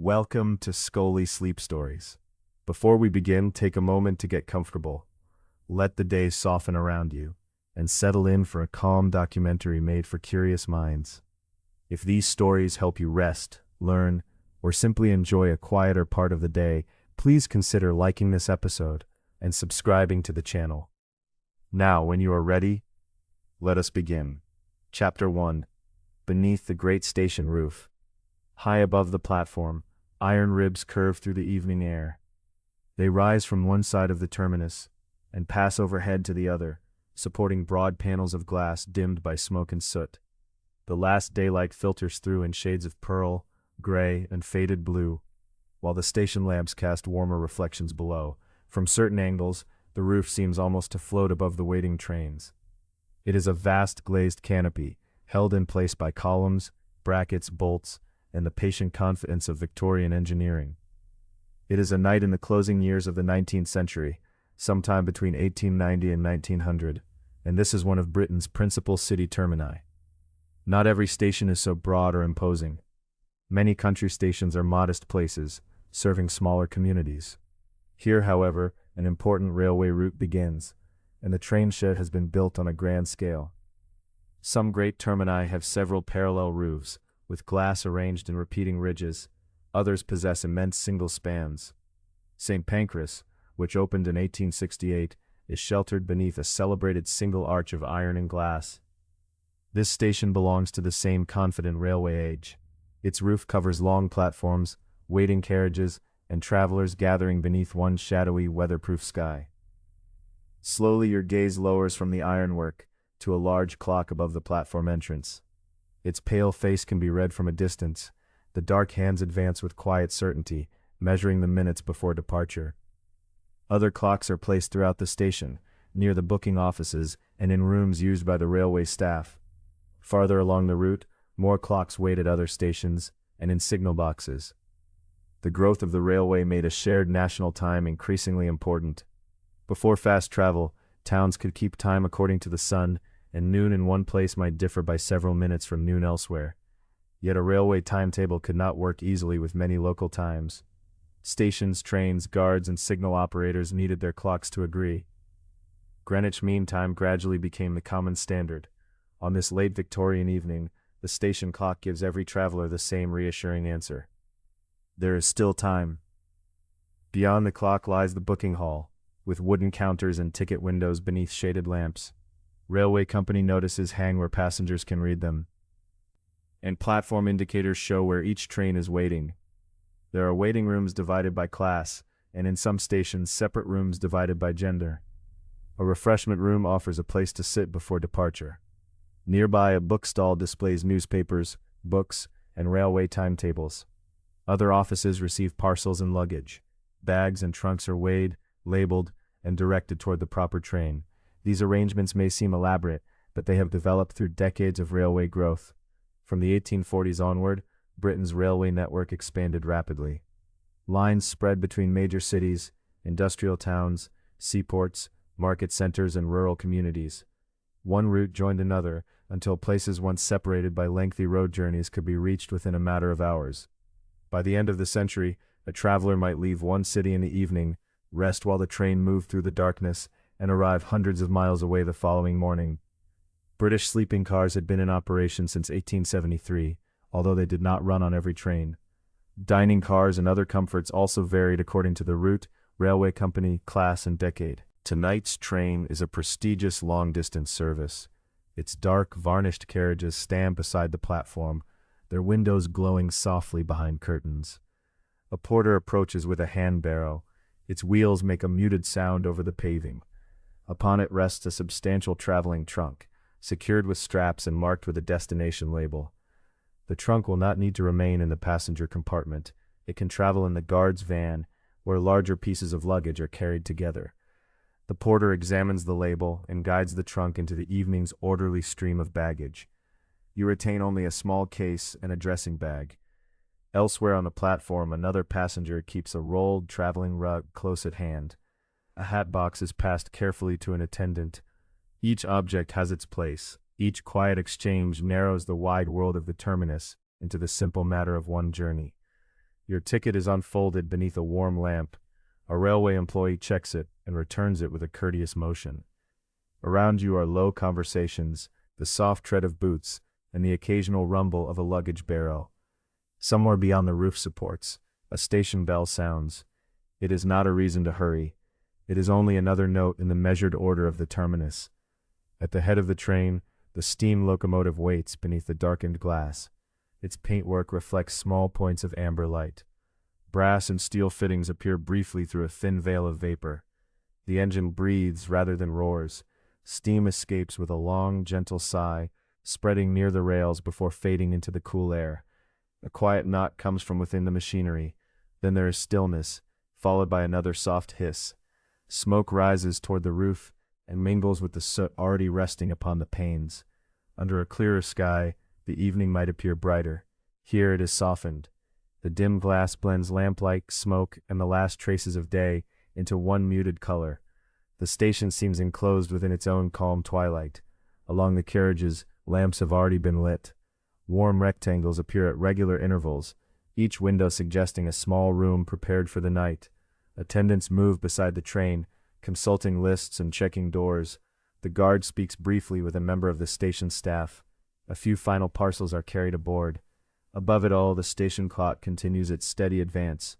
Welcome to Scoli Sleep Stories. Before we begin, take a moment to get comfortable. Let the day soften around you, and settle in for a calm documentary made for curious minds. If these stories help you rest, learn, or simply enjoy a quieter part of the day, please consider liking this episode and subscribing to the channel. Now, when you are ready, let us begin. Chapter 1. Beneath the Great Station Roof. High above the platform, iron ribs curve through the evening air. They rise from one side of the terminus and pass overhead to the other, supporting broad panels of glass dimmed by smoke and soot. The last daylight filters through in shades of pearl, gray, and faded blue, while the station lamps cast warmer reflections below. From certain angles, the roof seems almost to float above the waiting trains. It is a vast glazed canopy, held in place by columns, brackets, bolts, and the patient confidence of Victorian engineering. It is a night in the closing years of the 19th century, sometime between 1890 and 1900, and this is one of Britain's principal city termini. Not every station is so broad or imposing. Many country stations are modest places, serving smaller communities. Here, however, an important railway route begins, and the train shed has been built on a grand scale. Some great termini have several parallel roofs, with glass arranged in repeating ridges. Others possess immense single spans. St. Pancras, which opened in 1868, is sheltered beneath a celebrated single arch of iron and glass. This station belongs to the same confident railway age. Its roof covers long platforms, waiting carriages, and travelers gathering beneath one shadowy, weatherproof sky. Slowly your gaze lowers from the ironwork to a large clock above the platform entrance. Its pale face can be read from a distance. The dark hands advance with quiet certainty, measuring the minutes before departure. Other clocks are placed throughout the station, near the booking offices and in rooms used by the railway staff. Farther along the route, more clocks wait at other stations and in signal boxes. The growth of the railway made a shared national time increasingly important. Before fast travel, towns could keep time according to the sun, and noon in one place might differ by several minutes from noon elsewhere. Yet a railway timetable could not work easily with many local times. Stations, trains, guards, and signal operators needed their clocks to agree. Greenwich Mean Time gradually became the common standard. On this late Victorian evening, the station clock gives every traveler the same reassuring answer. There is still time. Beyond the clock lies the booking hall, with wooden counters and ticket windows beneath shaded lamps. Railway company notices hang where passengers can read them, and platform indicators show where each train is waiting. There are waiting rooms divided by class, and in some stations separate rooms divided by gender. A refreshment room offers a place to sit before departure. Nearby, a bookstall displays newspapers, books, and railway timetables. Other offices receive parcels and luggage. Bags and trunks are weighed, labeled, and directed toward the proper train. These arrangements may seem elaborate, but they have developed through decades of railway growth. From the 1840s onward, Britain's railway network expanded rapidly. Lines spread between major cities, industrial towns, seaports, market centers, and rural communities. One route joined another, until places once separated by lengthy road journeys could be reached within a matter of hours. By the end of the century, a traveler might leave one city in the evening, rest while the train moved through the darkness, and arrive hundreds of miles away the following morning. British sleeping cars had been in operation since 1873, although they did not run on every train. Dining cars and other comforts also varied according to the route, railway company, class, and decade. Tonight's train is a prestigious long-distance service. Its dark, varnished carriages stand beside the platform, their windows glowing softly behind curtains. A porter approaches with a hand barrow. Its wheels make a muted sound over the paving. Upon it rests a substantial traveling trunk, secured with straps and marked with a destination label. The trunk will not need to remain in the passenger compartment. It can travel in the guard's van, where larger pieces of luggage are carried together. The porter examines the label and guides the trunk into the evening's orderly stream of baggage. You retain only a small case and a dressing bag. Elsewhere on the platform, another passenger keeps a rolled traveling rug close at hand. A hat box is passed carefully to an attendant. Each object has its place. Each quiet exchange narrows the wide world of the terminus into the simple matter of one journey. Your ticket is unfolded beneath a warm lamp. A railway employee checks it and returns it with a courteous motion. Around you are low conversations, the soft tread of boots, and the occasional rumble of a luggage barrow. Somewhere beyond the roof supports, a station bell sounds. It is not a reason to hurry. It is only another note in the measured order of the terminus. At the head of the train, the steam locomotive waits beneath the darkened glass. Its paintwork reflects small points of amber light. Brass and steel fittings appear briefly through a thin veil of vapor. The engine breathes rather than roars. Steam escapes with a long, gentle sigh, spreading near the rails before fading into the cool air. A quiet knock comes from within the machinery. Then there is stillness, followed by another soft hiss. Smoke rises toward the roof and mingles with the soot already resting upon the panes. Under a clearer sky, the evening might appear brighter. Here it is softened. The dim glass blends lamplight, smoke, and the last traces of day into one muted color. The station seems enclosed within its own calm twilight. Along the carriages, lamps have already been lit. Warm rectangles appear at regular intervals, each window suggesting a small room prepared for the night. Attendants move beside the train, consulting lists and checking doors. The guard speaks briefly with a member of the station staff. A few final parcels are carried aboard. Above it all, the station clock continues its steady advance.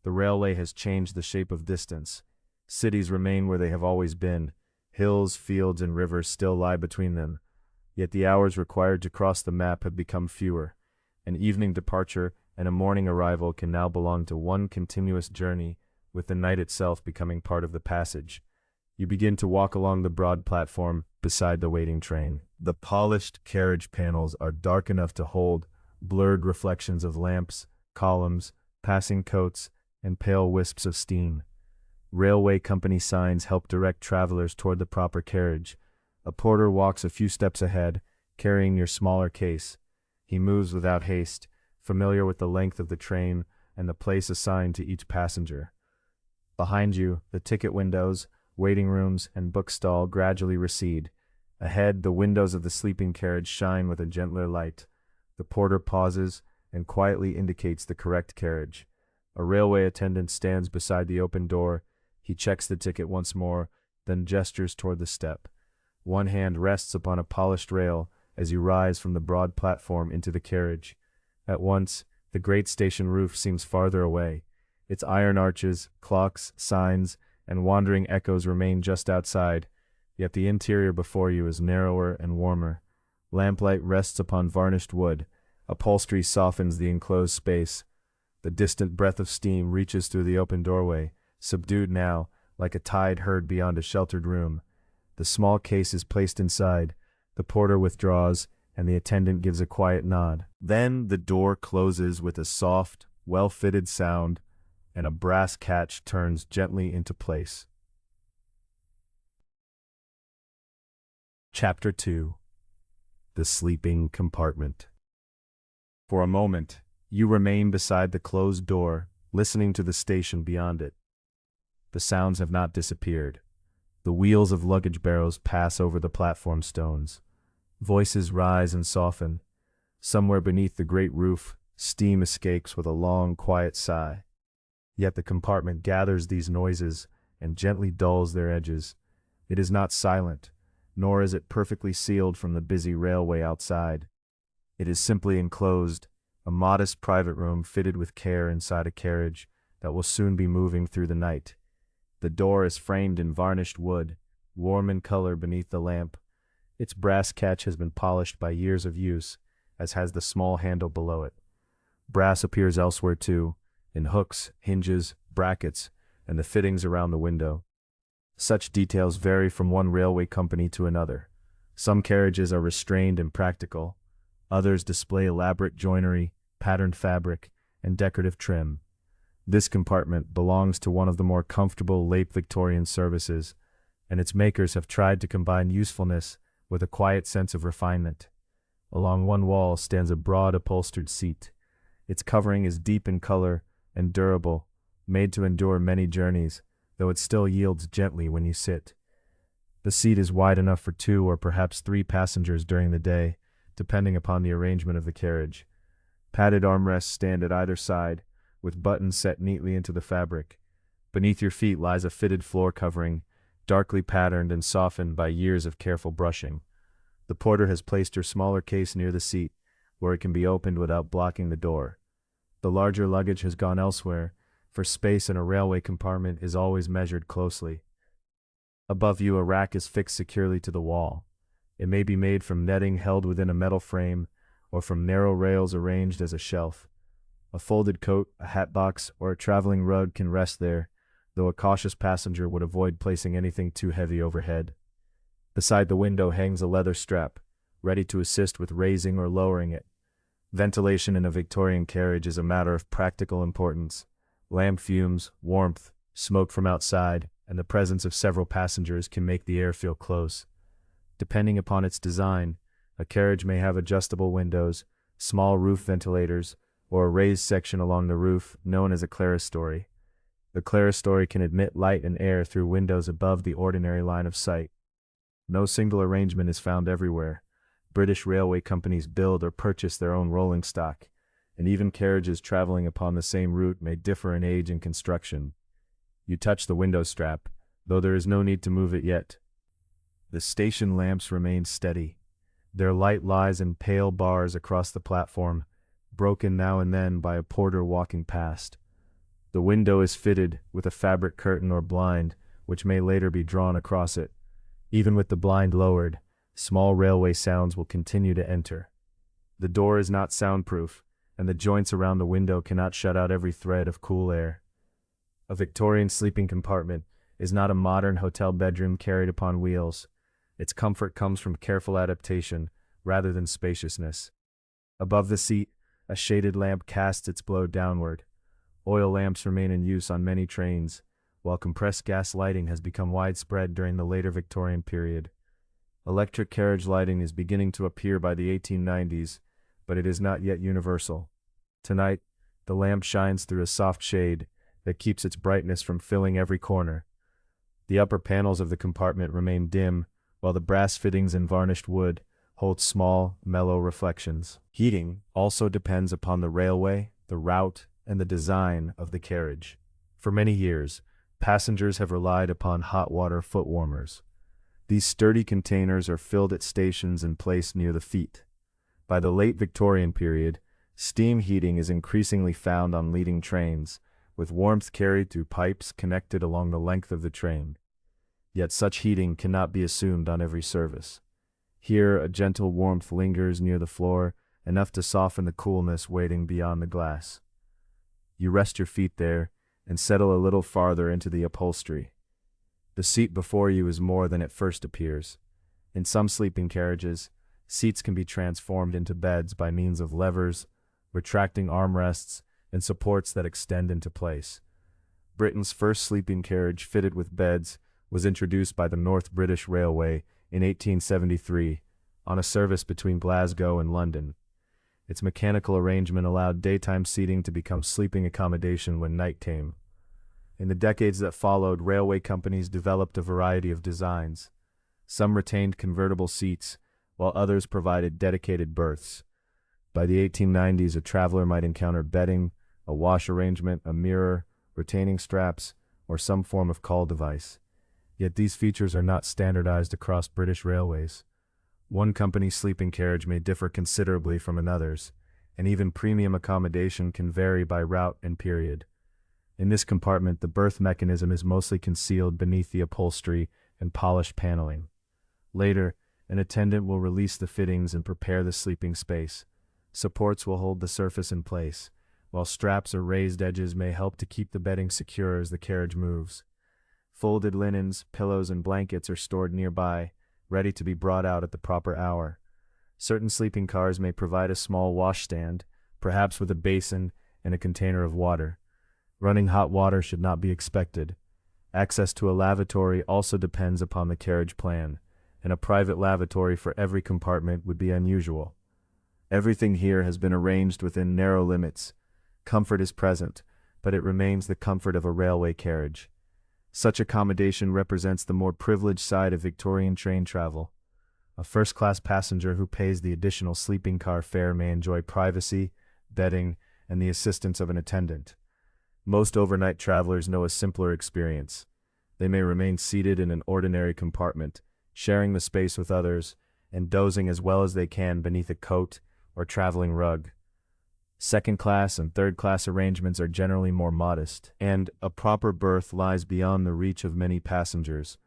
The railway has changed the shape of distance. Cities remain where they have always been. Hills, fields, and rivers still lie between them. Yet the hours required to cross the map have become fewer. An evening departure and a morning arrival can now belong to one continuous journey, with the night itself becoming part of the passage. You begin to walk along the broad platform beside the waiting train. The polished carriage panels are dark enough to hold blurred reflections of lamps, columns, passing coats, and pale wisps of steam. Railway company signs help direct travelers toward the proper carriage. A porter walks a few steps ahead, carrying your smaller case. He moves without haste, familiar with the length of the train and the place assigned to each passenger. Behind you, the ticket windows, waiting rooms, and bookstall gradually recede. Ahead, the windows of the sleeping carriage shine with a gentler light. The porter pauses and quietly indicates the correct carriage. A railway attendant stands beside the open door. He checks the ticket once more, then gestures toward the step. One hand rests upon a polished rail as you rise from the broad platform into the carriage. At once, the great station roof seems farther away. Its iron arches, clocks, signs, and wandering echoes remain just outside, yet the interior before you is narrower and warmer. Lamplight rests upon varnished wood. Upholstery softens the enclosed space. The distant breath of steam reaches through the open doorway, subdued now, like a tide heard beyond a sheltered room. The small case is placed inside. The porter withdraws, and the attendant gives a quiet nod. Then the door closes with a soft, well-fitted sound, and a brass catch turns gently into place. Chapter 2. The Sleeping Compartment. For a moment, you remain beside the closed door, listening to the station beyond it. The sounds have not disappeared. The wheels of luggage barrows pass over the platform stones. Voices rise and soften. Somewhere beneath the great roof, steam escapes with a long, quiet sigh. Yet the compartment gathers these noises and gently dulls their edges. It is not silent, nor is it perfectly sealed from the busy railway outside. It is simply enclosed, a modest private room fitted with care inside a carriage that will soon be moving through the night. The door is framed in varnished wood, warm in color beneath the lamp. Its brass catch has been polished by years of use, as has the small handle below it. Brass appears elsewhere too, in hooks, hinges, brackets, and the fittings around the window. Such details vary from one railway company to another. Some carriages are restrained and practical. Others display elaborate joinery, patterned fabric, and decorative trim. This compartment belongs to one of the more comfortable late Victorian services, and its makers have tried to combine usefulness with a quiet sense of refinement. Along one wall stands a broad upholstered seat. Its covering is deep in color and durable, made to endure many journeys, though it still yields gently when you sit. The seat is wide enough for 2 or perhaps 3 passengers during the day, depending upon the arrangement of the carriage. Padded armrests stand at either side, with buttons set neatly into the fabric. Beneath your feet lies a fitted floor covering, darkly patterned and softened by years of careful brushing. The porter has placed your smaller case near the seat, where it can be opened without blocking the door. The larger luggage has gone elsewhere, for space in a railway compartment is always measured closely. Above you, a rack is fixed securely to the wall. It may be made from netting held within a metal frame, or from narrow rails arranged as a shelf. A folded coat, a hat box, or a traveling rug can rest there, though a cautious passenger would avoid placing anything too heavy overhead. Beside the window hangs a leather strap, ready to assist with raising or lowering it. Ventilation in a Victorian carriage is a matter of practical importance. Lamp fumes, warmth, smoke from outside, and the presence of several passengers can make the air feel close. Depending upon its design, a carriage may have adjustable windows, small roof ventilators, or a raised section along the roof known as a clerestory. The clerestory can admit light and air through windows above the ordinary line of sight. No single arrangement is found everywhere. British railway companies build or purchase their own rolling stock, and even carriages traveling upon the same route may differ in age and construction. You touch the window strap, though there is no need to move it yet. The station lamps remain steady. Their light lies in pale bars across the platform, broken now and then by a porter walking past. The window is fitted with a fabric curtain or blind, which may later be drawn across it. Even with the blind lowered, small railway sounds will continue to enter. The door is not soundproof, and the joints around the window cannot shut out every thread of cool air. A Victorian sleeping compartment is not a modern hotel bedroom carried upon wheels. Its comfort comes from careful adaptation, rather than spaciousness. Above the seat, a shaded lamp casts its glow downward. Oil lamps remain in use on many trains, while compressed gas lighting has become widespread during the later Victorian period. Electric carriage lighting is beginning to appear by the 1890s, but it is not yet universal. Tonight, the lamp shines through a soft shade that keeps its brightness from filling every corner. The upper panels of the compartment remain dim, while the brass fittings and varnished wood hold small, mellow reflections. Heating also depends upon the railway, the route, and the design of the carriage. For many years, passengers have relied upon hot water foot warmers. These sturdy containers are filled at stations and placed near the feet. By the late Victorian period, steam heating is increasingly found on leading trains, with warmth carried through pipes connected along the length of the train. Yet such heating cannot be assumed on every service. Here, a gentle warmth lingers near the floor, enough to soften the coolness waiting beyond the glass. You rest your feet there and settle a little farther into the upholstery. The seat before you is more than it first appears. In some sleeping carriages, seats can be transformed into beds by means of levers, retracting armrests, and supports that extend into place. Britain's first sleeping carriage fitted with beds was introduced by the North British Railway in 1873 on a service between Glasgow and London. Its mechanical arrangement allowed daytime seating to become sleeping accommodation when night came. In the decades that followed, railway companies developed a variety of designs. Some retained convertible seats, while others provided dedicated berths. By the 1890s, a traveler might encounter bedding, a wash arrangement, a mirror, retaining straps, or some form of call device. Yet these features are not standardized across British railways. One company's sleeping carriage may differ considerably from another's, and even premium accommodation can vary by route and period. In this compartment, the berth mechanism is mostly concealed beneath the upholstery and polished paneling. Later, an attendant will release the fittings and prepare the sleeping space. Supports will hold the surface in place, while straps or raised edges may help to keep the bedding secure as the carriage moves. Folded linens, pillows, and blankets are stored nearby, ready to be brought out at the proper hour. Certain sleeping cars may provide a small washstand, perhaps with a basin and a container of water. Running hot water should not be expected. Access to a lavatory also depends upon the carriage plan, and a private lavatory for every compartment would be unusual. Everything here has been arranged within narrow limits. Comfort is present, but it remains the comfort of a railway carriage. Such accommodation represents the more privileged side of Victorian train travel. A first-class passenger who pays the additional sleeping car fare may enjoy privacy, bedding, and the assistance of an attendant. Most overnight travelers know a simpler experience. They may remain seated in an ordinary compartment, sharing the space with others, and dozing as well as they can beneath a coat or traveling rug. Second class and third class arrangements are generally more modest, and a proper berth lies beyond the reach of many passengers.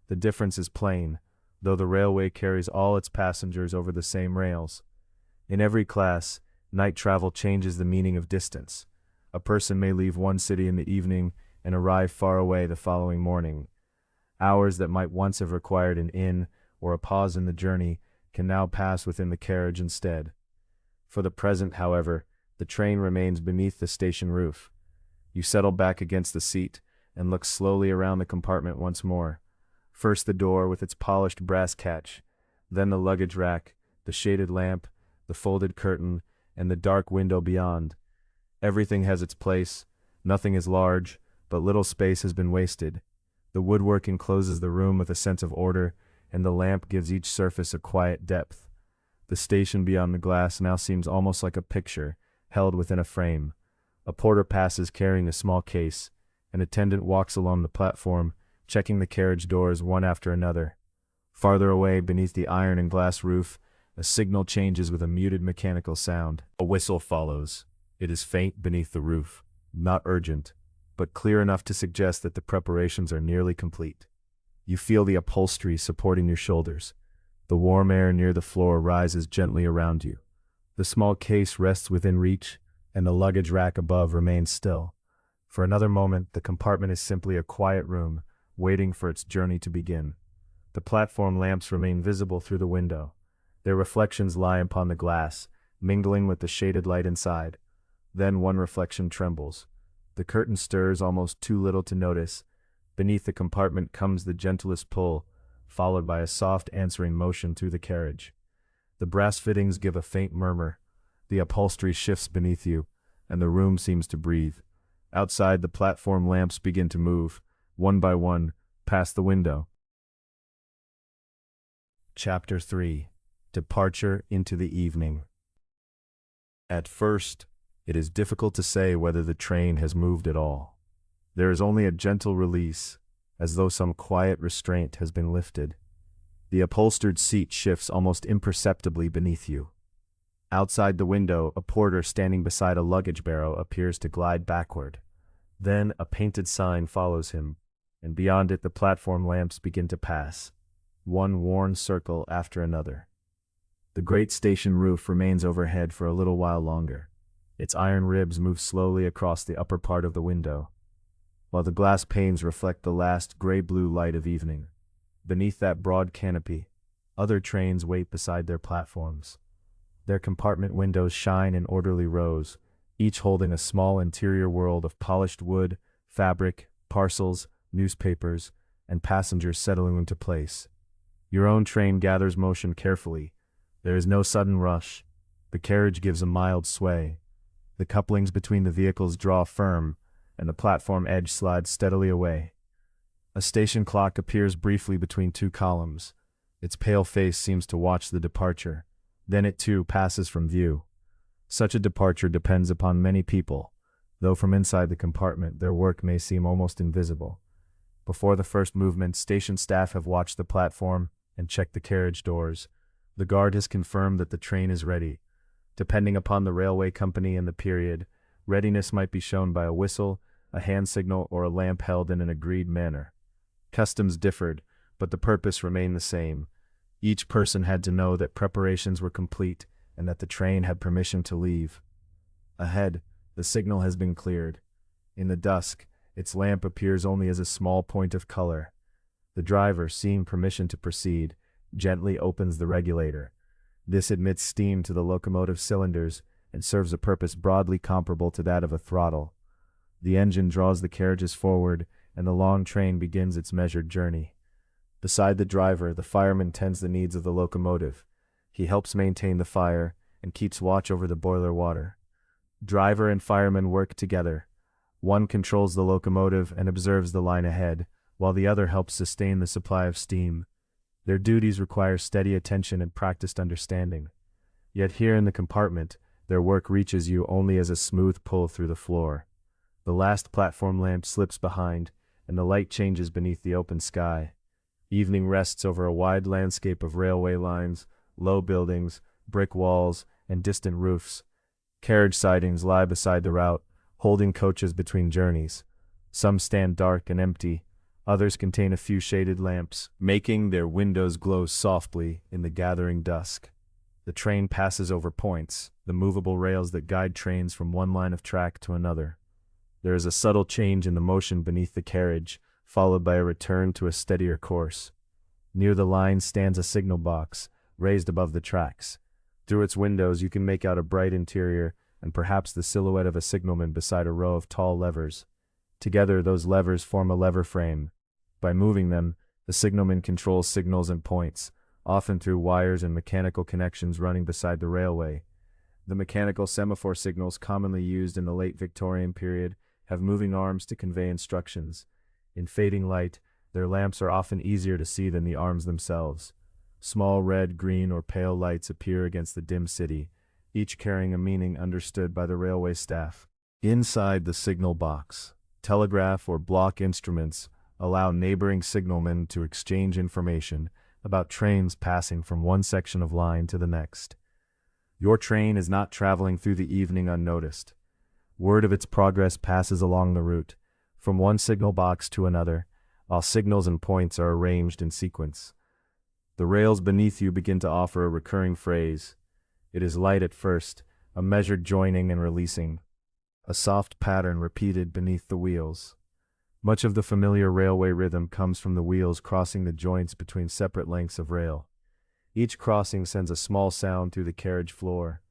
The difference is plain, though the railway carries all its passengers over the same rails. In every class, night travel changes the meaning of distance. A person may leave one city in the evening and arrive far away the following morning. Hours that might once have required an inn or a pause in the journey can now pass within the carriage instead. For the present, however, the train remains beneath the station roof. You settle back against the seat and look slowly around the compartment once more. First the door with its polished brass catch, then the luggage rack, the shaded lamp, the folded curtain, and the dark window beyond. Everything has its place, nothing is large, but little space has been wasted. The woodwork encloses the room with a sense of order, and the lamp gives each surface a quiet depth. The station beyond the glass now seems almost like a picture, held within a frame. A porter passes carrying a small case. An attendant walks along the platform, checking the carriage doors one after another. Farther away, beneath the iron and glass roof, a signal changes with a muted mechanical sound. A whistle follows. It is faint beneath the roof, not urgent, but clear enough to suggest that the preparations are nearly complete. You feel the upholstery supporting your shoulders. The warm air near the floor rises gently around you. The small case rests within reach, and the luggage rack above remains still. For another moment, the compartment is simply a quiet room, waiting for its journey to begin. The platform lamps remain visible through the window. Their reflections lie upon the glass, mingling with the shaded light inside. Then one reflection trembles. The curtain stirs almost too little to notice. Beneath the compartment comes the gentlest pull, followed by a soft answering motion through the carriage. The brass fittings give a faint murmur. The upholstery shifts beneath you, and the room seems to breathe. Outside, the platform lamps begin to move, one by one, past the window. Chapter 3. Departure into the evening. At first, it is difficult to say whether the train has moved at all. There is only a gentle release, as though some quiet restraint has been lifted. The upholstered seat shifts almost imperceptibly beneath you. Outside the window, a porter standing beside a luggage barrow appears to glide backward. Then a painted sign follows him, and beyond it the platform lamps begin to pass, one worn circle after another. The great station roof remains overhead for a little while longer. Its iron ribs move slowly across the upper part of the window, while the glass panes reflect the last gray-blue light of evening. Beneath that broad canopy, other trains wait beside their platforms. Their compartment windows shine in orderly rows, each holding a small interior world of polished wood, fabric, parcels, newspapers, and passengers settling into place. Your own train gathers motion carefully. There is no sudden rush. The carriage gives a mild sway. The couplings between the vehicles draw firm, and the platform edge slides steadily away. A station clock appears briefly between two columns. Its pale face seems to watch the departure. Then it too passes from view. Such a departure depends upon many people, though from inside the compartment their work may seem almost invisible. Before the first movement, station staff have watched the platform and checked the carriage doors. The guard has confirmed that the train is ready. Depending upon the railway company and the period, readiness might be shown by a whistle, a hand signal, or a lamp held in an agreed manner. Customs differed, but the purpose remained the same. Each person had to know that preparations were complete and that the train had permission to leave. Ahead, the signal has been cleared. In the dusk, its lamp appears only as a small point of color. The driver, seeing permission to proceed, gently opens the regulator. This admits steam to the locomotive cylinders and serves a purpose broadly comparable to that of a throttle. The engine draws the carriages forward, and the long train begins its measured journey. Beside the driver, the fireman tends the needs of the locomotive. He helps maintain the fire and keeps watch over the boiler water. Driver and fireman work together. One controls the locomotive and observes the line ahead, while the other helps sustain the supply of steam. Their duties require steady attention and practiced understanding. Yet here in the compartment, their work reaches you only as a smooth pull through the floor. The last platform lamp slips behind, and the light changes beneath the open sky. Evening rests over a wide landscape of railway lines, low buildings, brick walls, and distant roofs. Carriage sidings lie beside the route, holding coaches between journeys. Some stand dark and empty, others contain a few shaded lamps, making their windows glow softly in the gathering dusk. The train passes over points, the movable rails that guide trains from one line of track to another. There is a subtle change in the motion beneath the carriage, followed by a return to a steadier course. Near the line stands a signal box, raised above the tracks. Through its windows you can make out a bright interior and perhaps the silhouette of a signalman beside a row of tall levers. Together those levers form a lever frame. By moving them, the signalman controls signals and points, often through wires and mechanical connections running beside the railway. The mechanical semaphore signals commonly used in the late Victorian period have moving arms to convey instructions. In fading light, their lamps are often easier to see than the arms themselves. Small red, green, or pale lights appear against the dim city, each carrying a meaning understood by the railway staff. Inside the signal box, telegraph or block instruments allow neighboring signalmen to exchange information about trains passing from one section of line to the next. Your train is not traveling through the evening unnoticed. Word of its progress passes along the route, from one signal box to another, while signals and points are arranged in sequence. The rails beneath you begin to offer a recurring phrase. It is light at first, a measured joining and releasing, a soft pattern repeated beneath the wheels. Much of the familiar railway rhythm comes from the wheels crossing the joints between separate lengths of rail. Each crossing sends a small sound through the carriage floor.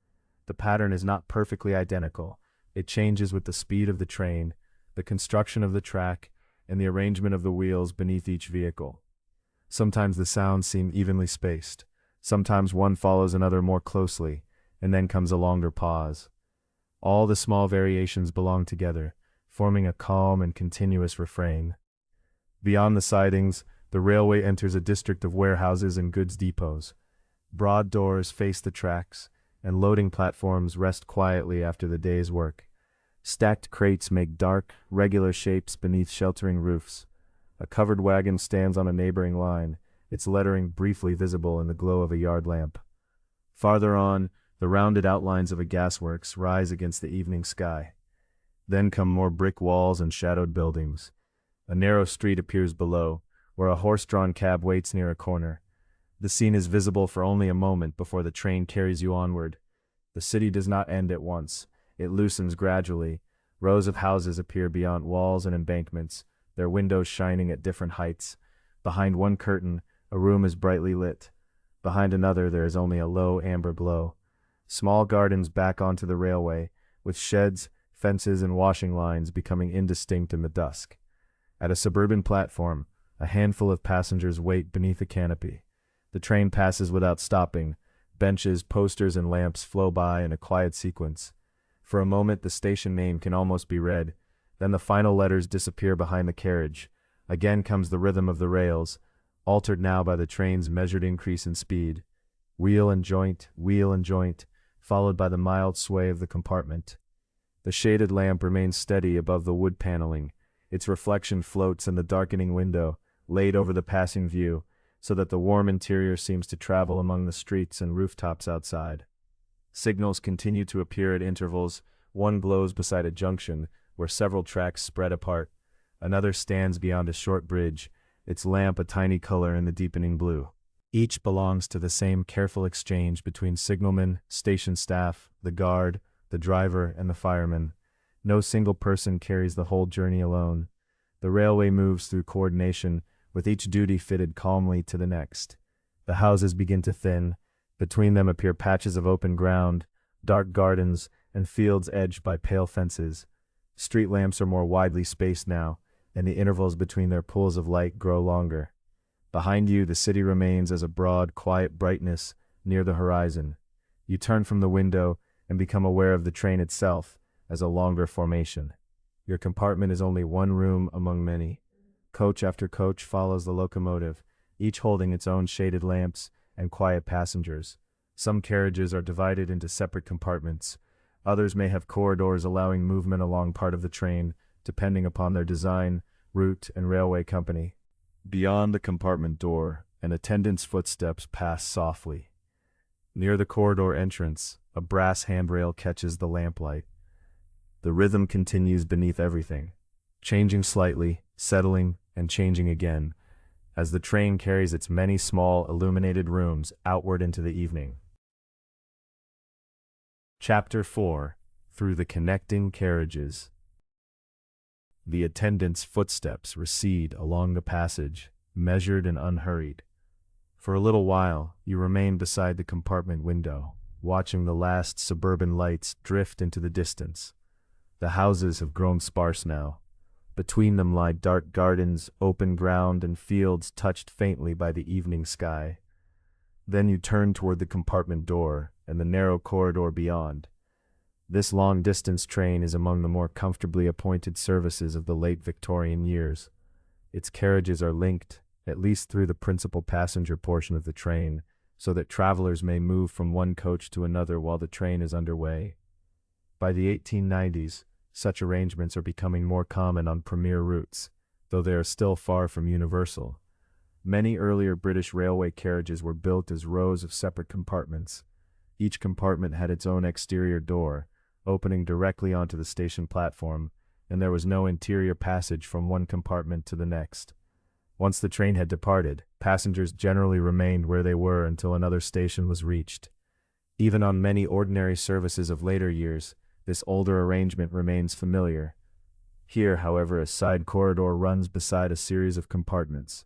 The pattern is not perfectly identical. It changes with the speed of the train, the construction of the track, and the arrangement of the wheels beneath each vehicle. Sometimes the sounds seem evenly spaced. Sometimes one follows another more closely, and then comes a longer pause. All the small variations belong together, forming a calm and continuous refrain. Beyond the sidings, the railway enters a district of warehouses and goods depots. Broad doors face the tracks, and loading platforms rest quietly after the day's work. Stacked crates make dark, regular shapes beneath sheltering roofs. A covered wagon stands on a neighboring line, its lettering briefly visible in the glow of a yard lamp. Farther on, the rounded outlines of a gasworks rise against the evening sky. Then come more brick walls and shadowed buildings. A narrow street appears below, where a horse-drawn cab waits near a corner. The scene is visible for only a moment before the train carries you onward. The city does not end at once. It loosens gradually. Rows of houses appear beyond walls and embankments, their windows shining at different heights. Behind one curtain, a room is brightly lit. Behind another, there is only a low amber glow. Small gardens back onto the railway, with sheds, fences, and washing lines becoming indistinct in the dusk. At a suburban platform, a handful of passengers wait beneath a canopy. The train passes without stopping. Benches, posters, and lamps flow by in a quiet sequence. For a moment, the station name can almost be read. Then the final letters disappear behind the carriage. Again comes the rhythm of the rails, altered now by the train's measured increase in speed. Wheel and joint, followed by the mild sway of the compartment. The shaded lamp remains steady above the wood paneling. Its reflection floats in the darkening window, laid over the passing view, so that the warm interior seems to travel among the streets and rooftops outside. Signals continue to appear at intervals. One glows beside a junction, where several tracks spread apart. Another stands beyond a short bridge, its lamp a tiny color in the deepening blue. Each belongs to the same careful exchange between signalmen, station staff, the guard, the driver, and the fireman. No single person carries the whole journey alone. The railway moves through coordination, with each duty fitted calmly to the next. The houses begin to thin. Between them appear patches of open ground, dark gardens, and fields edged by pale fences. Street lamps are more widely spaced now, and the intervals between their pools of light grow longer. Behind you, the city remains as a broad, quiet brightness near the horizon. You turn from the window and become aware of the train itself as a longer formation. Your compartment is only one room among many. Coach after coach follows the locomotive, each holding its own shaded lamps and quiet passengers. Some carriages are divided into separate compartments. Others may have corridors allowing movement along part of the train, depending upon their design, route, and railway company. Beyond the compartment door, an attendant's footsteps pass softly. Near the corridor entrance, a brass handrail catches the lamplight. The rhythm continues beneath everything, changing slightly, settling, and changing again, as the train carries its many small illuminated rooms outward into the evening. Chapter 4. Through the Connecting Carriages. The attendant's footsteps recede along the passage, measured and unhurried. For a little while, you remain beside the compartment window, watching the last suburban lights drift into the distance. The houses have grown sparse now. Between them lie dark gardens, open ground, and fields touched faintly by the evening sky. Then you turn toward the compartment door and the narrow corridor beyond. This long-distance train is among the more comfortably appointed services of the late Victorian years. Its carriages are linked, at least through the principal passenger portion of the train, so that travelers may move from one coach to another while the train is underway. By the 1890s, such arrangements are becoming more common on premier routes, though they are still far from universal. Many earlier British railway carriages were built as rows of separate compartments. Each compartment had its own exterior door, opening directly onto the station platform, and there was no interior passage from one compartment to the next. Once the train had departed, passengers generally remained where they were until another station was reached. Even on many ordinary services of later years, this older arrangement remains familiar. Here, however, a side corridor runs beside a series of compartments.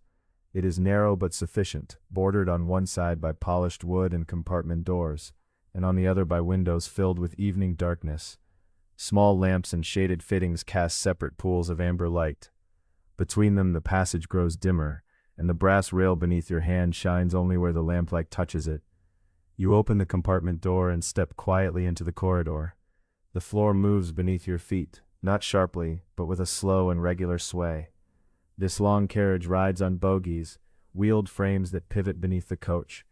It is narrow but sufficient, bordered on one side by polished wood and compartment doors, and on the other by windows filled with evening darkness. Small lamps and shaded fittings cast separate pools of amber light. Between them the passage grows dimmer, and the brass rail beneath your hand shines only where the lamplight touches it. You open the compartment door and step quietly into the corridor. The floor moves beneath your feet, not sharply, but with a slow and regular sway. This long carriage rides on bogies, wheeled frames that pivot beneath the coach.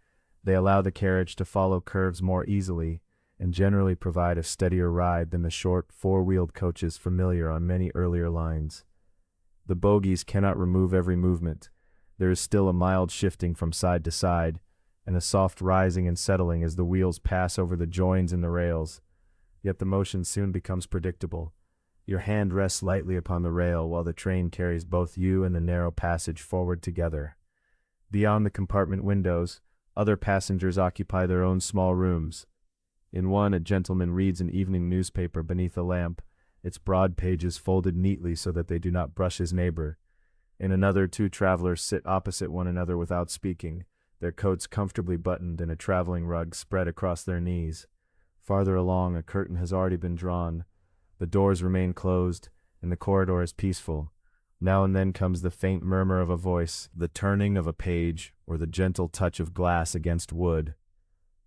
They allow the carriage to follow curves more easily, and generally provide a steadier ride than the short, four-wheeled coaches familiar on many earlier lines. The bogies cannot remove every movement. There is still a mild shifting from side to side, and a soft rising and settling as the wheels pass over the joins in the rails. Yet the motion soon becomes predictable. Your hand rests lightly upon the rail while the train carries both you and the narrow passage forward together. Beyond the compartment windows, other passengers occupy their own small rooms. In one, a gentleman reads an evening newspaper beneath a lamp, its broad pages folded neatly so that they do not brush his neighbor. In another, two travelers sit opposite one another without speaking, their coats comfortably buttoned and a traveling rug spread across their knees. Farther along, a curtain has already been drawn. The doors remain closed, and the corridor is peaceful. Now and then comes the faint murmur of a voice, the turning of a page, or the gentle touch of glass against wood.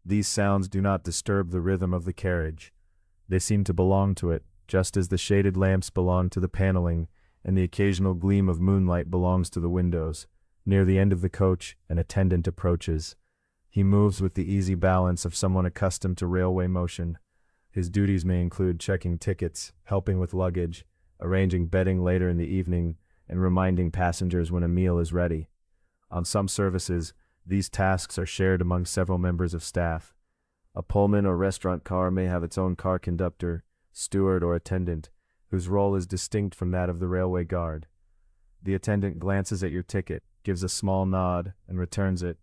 These sounds do not disturb the rhythm of the carriage. They seem to belong to it, just as the shaded lamps belong to the paneling, and the occasional gleam of moonlight belongs to the windows. Near the end of the coach, an attendant approaches. He moves with the easy balance of someone accustomed to railway motion. His duties may include checking tickets, helping with luggage, arranging bedding later in the evening, and reminding passengers when a meal is ready. On some services, these tasks are shared among several members of staff. A Pullman or restaurant car may have its own car conductor, steward, or attendant, whose role is distinct from that of the railway guard. The attendant glances at your ticket, gives a small nod, and returns it.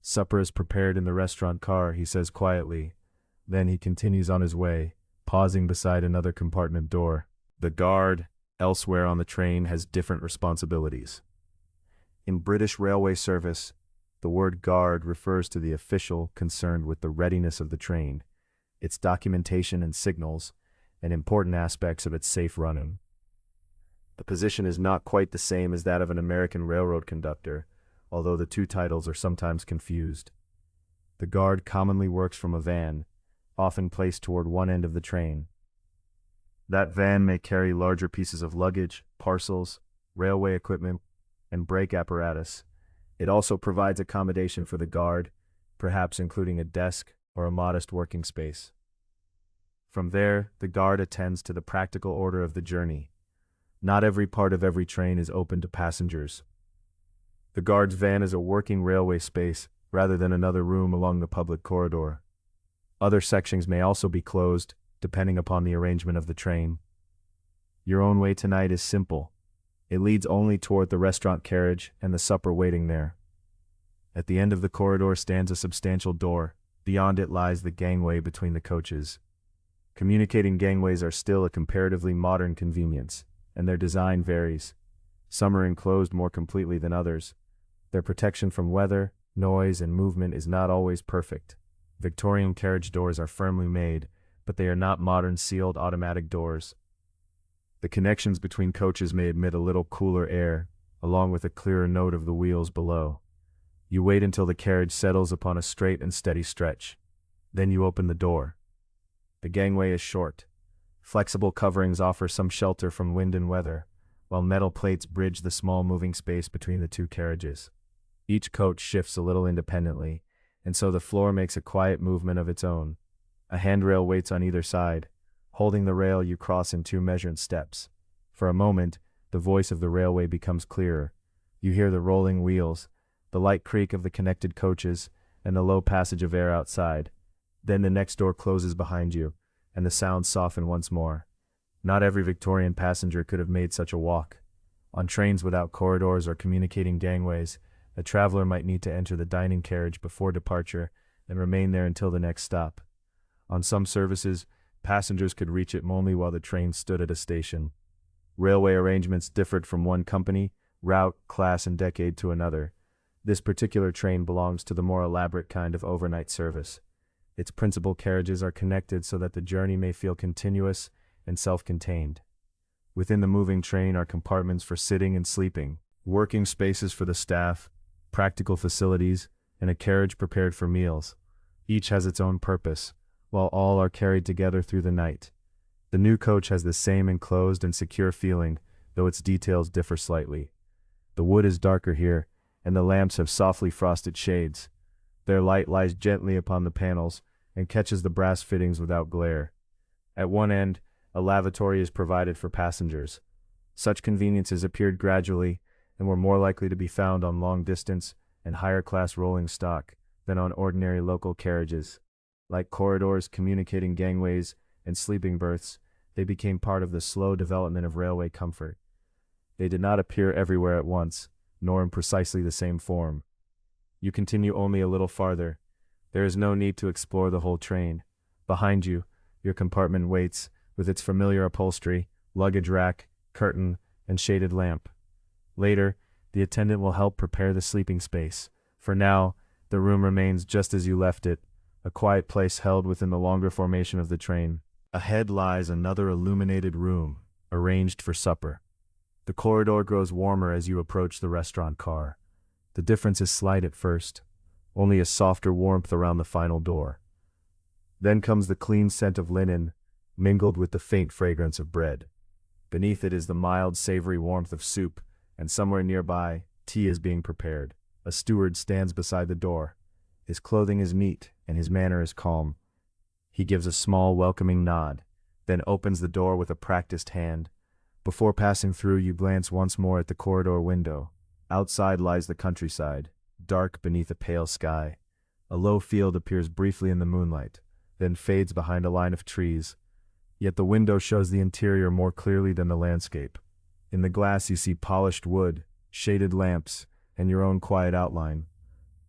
"Supper is prepared in the restaurant car," he says quietly. Then he continues on his way, pausing beside another compartment door. The guard, elsewhere on the train, has different responsibilities. In British railway service, the word guard refers to the official concerned with the readiness of the train, its documentation and signals, and important aspects of its safe running. The position is not quite the same as that of an American railroad conductor, although the two titles are sometimes confused. The guard commonly works from a van, often placed toward one end of the train. That van may carry larger pieces of luggage, parcels, railway equipment, and brake apparatus. It also provides accommodation for the guard, perhaps including a desk or a modest working space. From there, the guard attends to the practical order of the journey. Not every part of every train is open to passengers. The guard's van is a working railway space rather than another room along the public corridor. Other sections may also be closed, depending upon the arrangement of the train. Your own way tonight is simple. It leads only toward the restaurant carriage and the supper waiting there. At the end of the corridor stands a substantial door. Beyond it lies the gangway between the coaches. Communicating gangways are still a comparatively modern convenience, and their design varies. Some are enclosed more completely than others. Their protection from weather, noise, and movement is not always perfect. Victorian carriage doors are firmly made, but they are not modern sealed automatic doors. The connections between coaches may admit a little cooler air, along with a clearer note of the wheels below. You wait until the carriage settles upon a straight and steady stretch. Then you open the door. The gangway is short. Flexible coverings offer some shelter from wind and weather, while metal plates bridge the small moving space between the two carriages. Each coach shifts a little independently, and so the floor makes a quiet movement of its own. A handrail waits on either side. Holding the rail, you cross in 2 measured steps. For a moment, the voice of the railway becomes clearer. You hear the rolling wheels, the light creak of the connected coaches, and the low passage of air outside. Then the next door closes behind you, and the sounds soften once more. Not every Victorian passenger could have made such a walk. On trains without corridors or communicating gangways, a traveler might need to enter the dining carriage before departure and remain there until the next stop. On some services, passengers could reach it only while the train stood at a station. Railway arrangements differed from one company, route, class, and decade to another. This particular train belongs to the more elaborate kind of overnight service. Its principal carriages are connected so that the journey may feel continuous and self-contained. Within the moving train are compartments for sitting and sleeping, working spaces for the staff, practical facilities, and a carriage prepared for meals. Each has its own purpose, while all are carried together through the night. The new coach has the same enclosed and secure feeling, though its details differ slightly. The wood is darker here, and the lamps have softly frosted shades. Their light lies gently upon the panels and catches the brass fittings without glare. At one end, a lavatory is provided for passengers. Such conveniences appeared gradually and were more likely to be found on long-distance and higher-class rolling stock than on ordinary local carriages. Like corridors, communicating gangways, and sleeping berths, they became part of the slow development of railway comfort. They did not appear everywhere at once, nor in precisely the same form. You continue only a little farther. There is no need to explore the whole train. Behind you, your compartment waits, with its familiar upholstery, luggage rack, curtain, and shaded lamp. Later, the attendant will help prepare the sleeping space. For now, the room remains just as you left it, a quiet place held within the longer formation of the train. Ahead lies another illuminated room, arranged for supper. The corridor grows warmer as you approach the restaurant car. The difference is slight at first, only a softer warmth around the final door. Then comes the clean scent of linen, mingled with the faint fragrance of bread. Beneath it is the mild, savory warmth of soup, and somewhere nearby, tea is being prepared. A steward stands beside the door. His clothing is neat, and his manner is calm. He gives a small, welcoming nod, then opens the door with a practiced hand. Before passing through, you glance once more at the corridor window. Outside lies the countryside, dark beneath a pale sky. A low field appears briefly in the moonlight, then fades behind a line of trees. Yet the window shows the interior more clearly than the landscape. In the glass you see polished wood, shaded lamps, and your own quiet outline.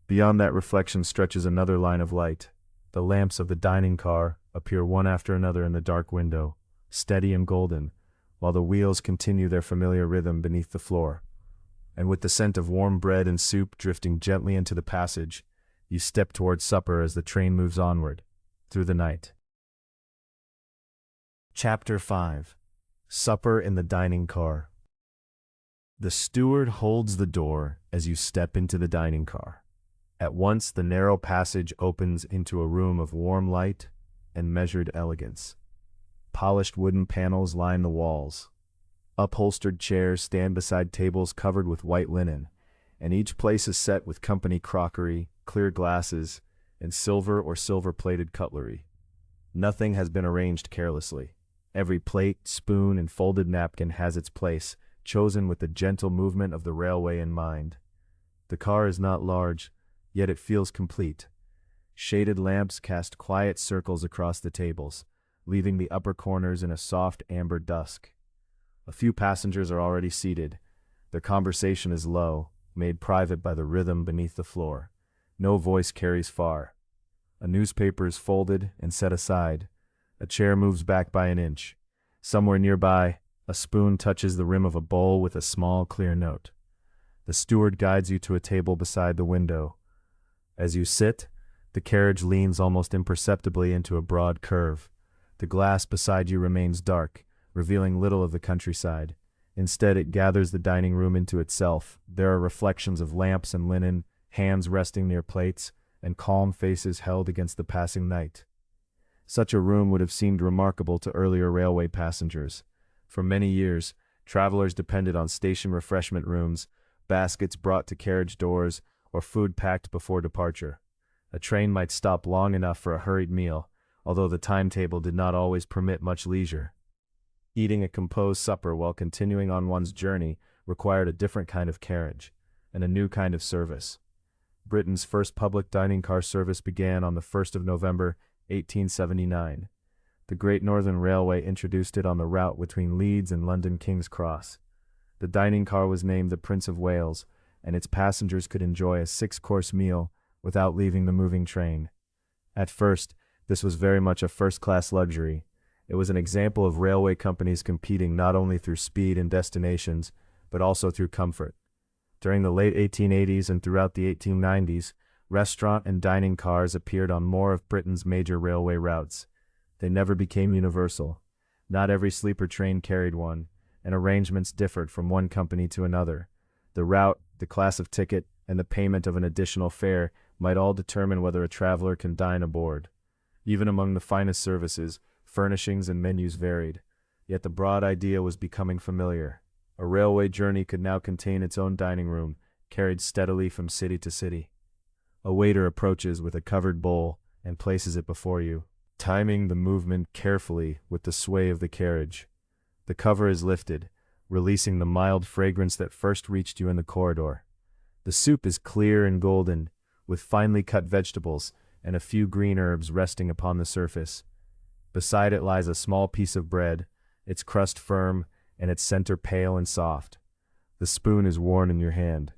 Beyond that reflection stretches another line of light. The lamps of the dining car appear one after another in the dark window, steady and golden, while the wheels continue their familiar rhythm beneath the floor. And with the scent of warm bread and soup drifting gently into the passage, you step towards supper as the train moves onward, through the night. Chapter 5. Supper in the Dining Car. The steward holds the door as you step into the dining car. At once the narrow passage opens into a room of warm light and measured elegance. Polished wooden panels line the walls. Upholstered chairs stand beside tables covered with white linen, and each place is set with company crockery, clear glasses, and silver or silver-plated cutlery. Nothing has been arranged carelessly. Every plate, spoon, and folded napkin has its place, chosen with the gentle movement of the railway in mind. The car is not large, yet it feels complete. Shaded lamps cast quiet circles across the tables, leaving the upper corners in a soft amber dusk. A few passengers are already seated. Their conversation is low, made private by the rhythm beneath the floor. No voice carries far. A newspaper is folded and set aside. A chair moves back by an inch. Somewhere nearby, a spoon touches the rim of a bowl with a small, clear note. The steward guides you to a table beside the window. As you sit, the carriage leans almost imperceptibly into a broad curve. The glass beside you remains dark, revealing little of the countryside. Instead, it gathers the dining room into itself. There are reflections of lamps and linen, hands resting near plates, and calm faces held against the passing night. Such a room would have seemed remarkable to earlier railway passengers. For many years, travelers depended on station refreshment rooms, baskets brought to carriage doors, or food packed before departure. A train might stop long enough for a hurried meal, although the timetable did not always permit much leisure. Eating a composed supper while continuing on one's journey required a different kind of carriage, and a new kind of service. Britain's first public dining car service began on the 1st of November, 1879. The Great Northern Railway introduced it on the route between Leeds and London King's Cross. The dining car was named the Prince of Wales, and its passengers could enjoy a 6-course meal without leaving the moving train. At first, this was very much a first-class luxury. It was an example of railway companies competing not only through speed and destinations, but also through comfort. During the late 1880s and throughout the 1890s, restaurant and dining cars appeared on more of Britain's major railway routes. They never became universal. Not every sleeper train carried one, and arrangements differed from one company to another. The route, the class of ticket, and the payment of an additional fare might all determine whether a traveler can dine aboard. Even among the finest services, furnishings and menus varied, yet the broad idea was becoming familiar. A railway journey could now contain its own dining room, carried steadily from city to city. A waiter approaches with a covered bowl and places it before you, timing the movement carefully with the sway of the carriage. The cover is lifted, releasing the mild fragrance that first reached you in the corridor. The soup is clear and golden, with finely cut vegetables and a few green herbs resting upon the surface. Beside it lies a small piece of bread, its crust firm and its center pale and soft. The spoon is worn in your hand.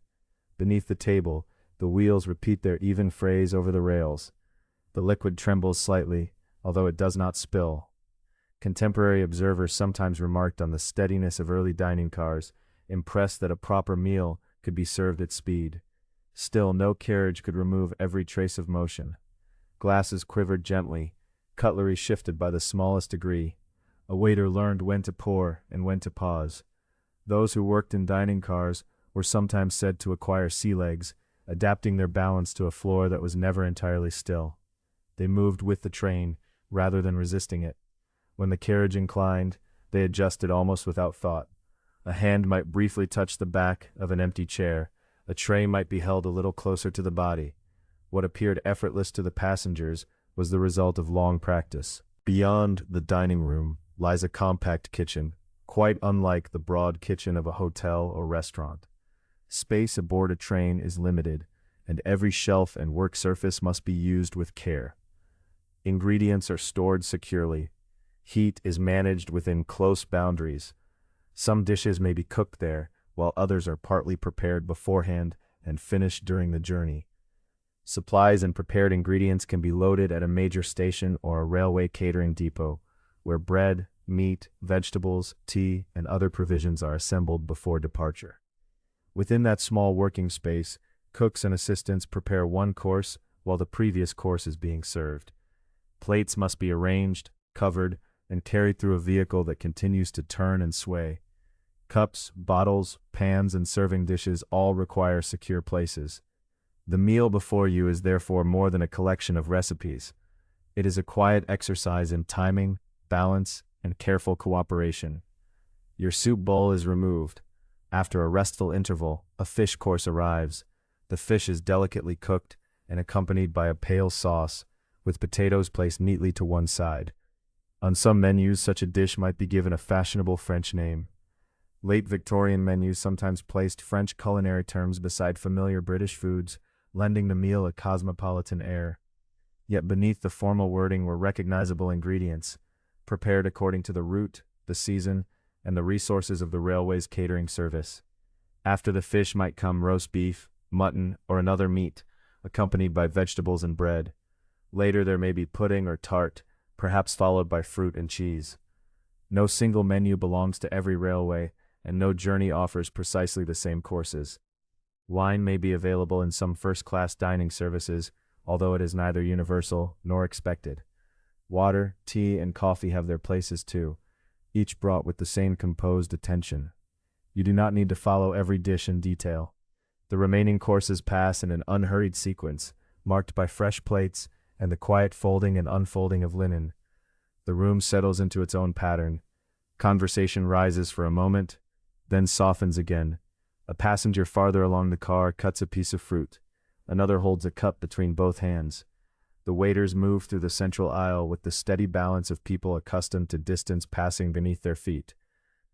Beneath the table, the wheels repeat their even phrase over the rails. The liquid trembles slightly, although it does not spill. Contemporary observers sometimes remarked on the steadiness of early dining cars, impressed that a proper meal could be served at speed. Still, no carriage could remove every trace of motion. Glasses quivered gently, cutlery shifted by the smallest degree. A waiter learned when to pour and when to pause. Those who worked in dining cars were sometimes said to acquire sea legs, adapting their balance to a floor that was never entirely still. They moved with the train, rather than resisting it. When the carriage inclined, they adjusted almost without thought. A hand might briefly touch the back of an empty chair. A tray might be held a little closer to the body. What appeared effortless to the passengers was the result of long practice. Beyond the dining room lies a compact kitchen, quite unlike the broad kitchen of a hotel or restaurant. Space aboard a train is limited, and every shelf and work surface must be used with care. Ingredients are stored securely. Heat is managed within close boundaries. Some dishes may be cooked there, while others are partly prepared beforehand and finished during the journey. Supplies and prepared ingredients can be loaded at a major station or a railway catering depot, where bread, meat, vegetables, tea, and other provisions are assembled before departure. Within that small working space, cooks and assistants prepare one course while the previous course is being served. Plates must be arranged, covered, and carried through a vehicle that continues to turn and sway. Cups, bottles, pans, and serving dishes all require secure places. The meal before you is therefore more than a collection of recipes. It is a quiet exercise in timing, balance, and careful cooperation. Your soup bowl is removed. After a restful interval, a fish course arrives. The fish is delicately cooked and accompanied by a pale sauce, with potatoes placed neatly to one side. On some menus, such a dish might be given a fashionable French name. Late Victorian menus sometimes placed French culinary terms beside familiar British foods, lending the meal a cosmopolitan air. Yet beneath the formal wording were recognizable ingredients, prepared according to the route, the season, and the resources of the railway's catering service. After the fish might come roast beef, mutton, or another meat, accompanied by vegetables and bread. Later there may be pudding or tart, perhaps followed by fruit and cheese. No single menu belongs to every railway, and no journey offers precisely the same courses. Wine may be available in some first-class dining services, although it is neither universal nor expected. Water, tea, and coffee have their places too, each brought with the same composed attention. You do not need to follow every dish in detail. The remaining courses pass in an unhurried sequence, marked by fresh plates and the quiet folding and unfolding of linen. The room settles into its own pattern. Conversation rises for a moment, then softens again. A passenger farther along the car cuts a piece of fruit. Another holds a cup between both hands. The waiters move through the central aisle with the steady balance of people accustomed to distance passing beneath their feet.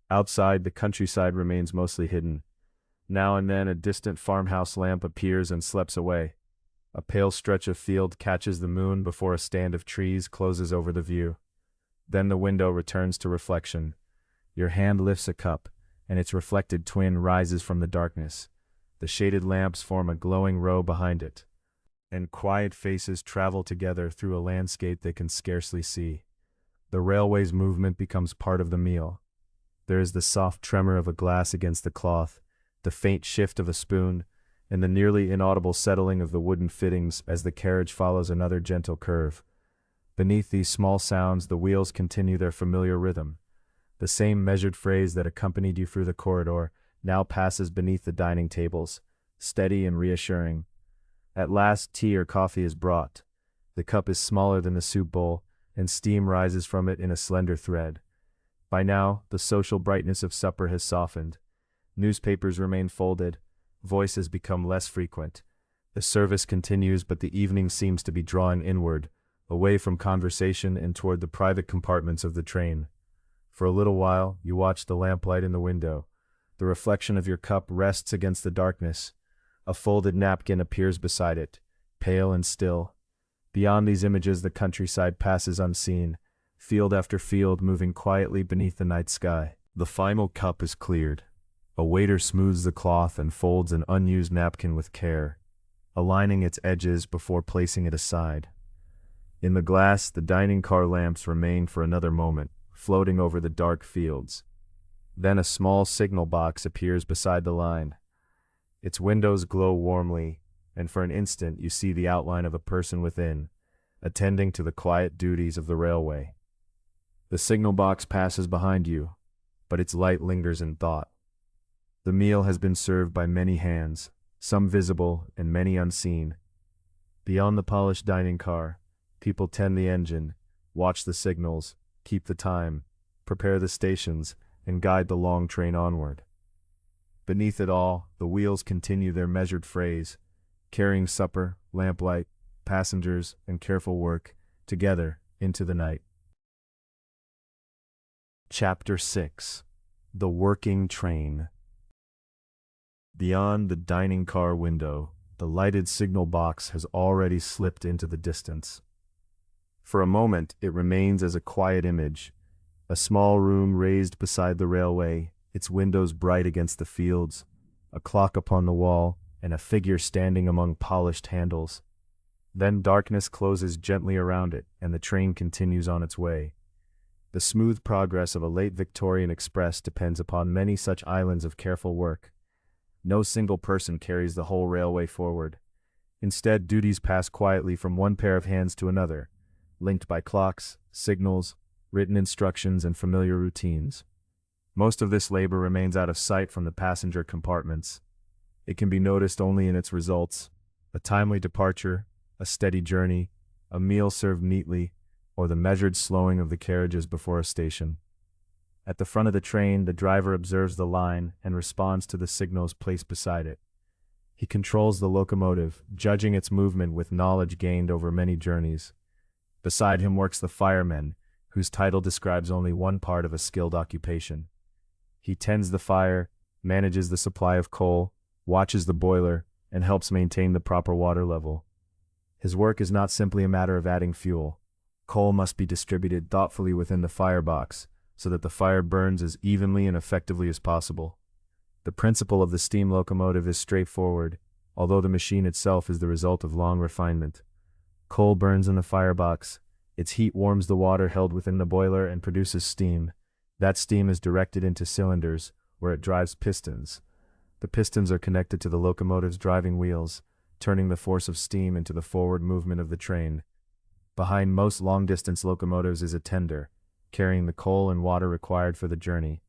Outside, the countryside remains mostly hidden. Now and then a distant farmhouse lamp appears and slips away. A pale stretch of field catches the moon before a stand of trees closes over the view. Then the window returns to reflection. Your hand lifts a cup, and its reflected twin rises from the darkness. The shaded lamps form a glowing row behind it, and quiet faces travel together through a landscape they can scarcely see. The railway's movement becomes part of the meal. There is the soft tremor of a glass against the cloth, the faint shift of a spoon, and the nearly inaudible settling of the wooden fittings as the carriage follows another gentle curve. Beneath these small sounds, the wheels continue their familiar rhythm. The same measured phrase that accompanied you through the corridor now passes beneath the dining tables, steady and reassuring. At last, tea or coffee is brought. The cup is smaller than the soup bowl, and steam rises from it in a slender thread. By now, the social brightness of supper has softened. Newspapers remain folded. Voices become less frequent. The service continues, but the evening seems to be drawing inward, away from conversation and toward the private compartments of the train. For a little while, you watch the lamplight in the window. The reflection of your cup rests against the darkness. A folded napkin appears beside it, pale and still. Beyond these images, the countryside passes unseen, field after field moving quietly beneath the night sky. The final cup is cleared. A waiter smooths the cloth and folds an unused napkin with care, aligning its edges before placing it aside. In the glass, the dining car lamps remain for another moment, floating over the dark fields. Then a small signal box appears beside the line. Its windows glow warmly, and for an instant you see the outline of a person within, attending to the quiet duties of the railway. The signal box passes behind you, but its light lingers in thought. The meal has been served by many hands, some visible and many unseen. Beyond the polished dining car, people tend the engine, watch the signals, keep the time, prepare the stations, and guide the long train onward. Beneath it all, the wheels continue their measured phrase, carrying supper, lamplight, passengers, and careful work, together into the night. Chapter 6. The Working Train. Beyond the dining car window, the lighted signal box has already slipped into the distance. For a moment, it remains as a quiet image, a small room raised beside the railway, its windows bright against the fields, a clock upon the wall, and a figure standing among polished handles. Then darkness closes gently around it, and the train continues on its way. The smooth progress of a late Victorian express depends upon many such islands of careful work. No single person carries the whole railway forward. Instead, duties pass quietly from one pair of hands to another, linked by clocks, signals, written instructions, and familiar routines. Most of this labor remains out of sight from the passenger compartments. It can be noticed only in its results: a timely departure, a steady journey, a meal served neatly, or the measured slowing of the carriages before a station. At the front of the train, the driver observes the line and responds to the signals placed beside it. He controls the locomotive, judging its movement with knowledge gained over many journeys. Beside him works the fireman, whose title describes only one part of a skilled occupation. He tends the fire, manages the supply of coal, watches the boiler, and helps maintain the proper water level. His work is not simply a matter of adding fuel. Coal must be distributed thoughtfully within the firebox so that the fire burns as evenly and effectively as possible. The principle of the steam locomotive is straightforward, although the machine itself is the result of long refinement. Coal burns in the firebox. Its heat warms the water held within the boiler and produces steam. That steam is directed into cylinders, where it drives pistons. The pistons are connected to the locomotive's driving wheels, turning the force of steam into the forward movement of the train. Behind most long-distance locomotives is a tender, carrying the coal and water required for the journey.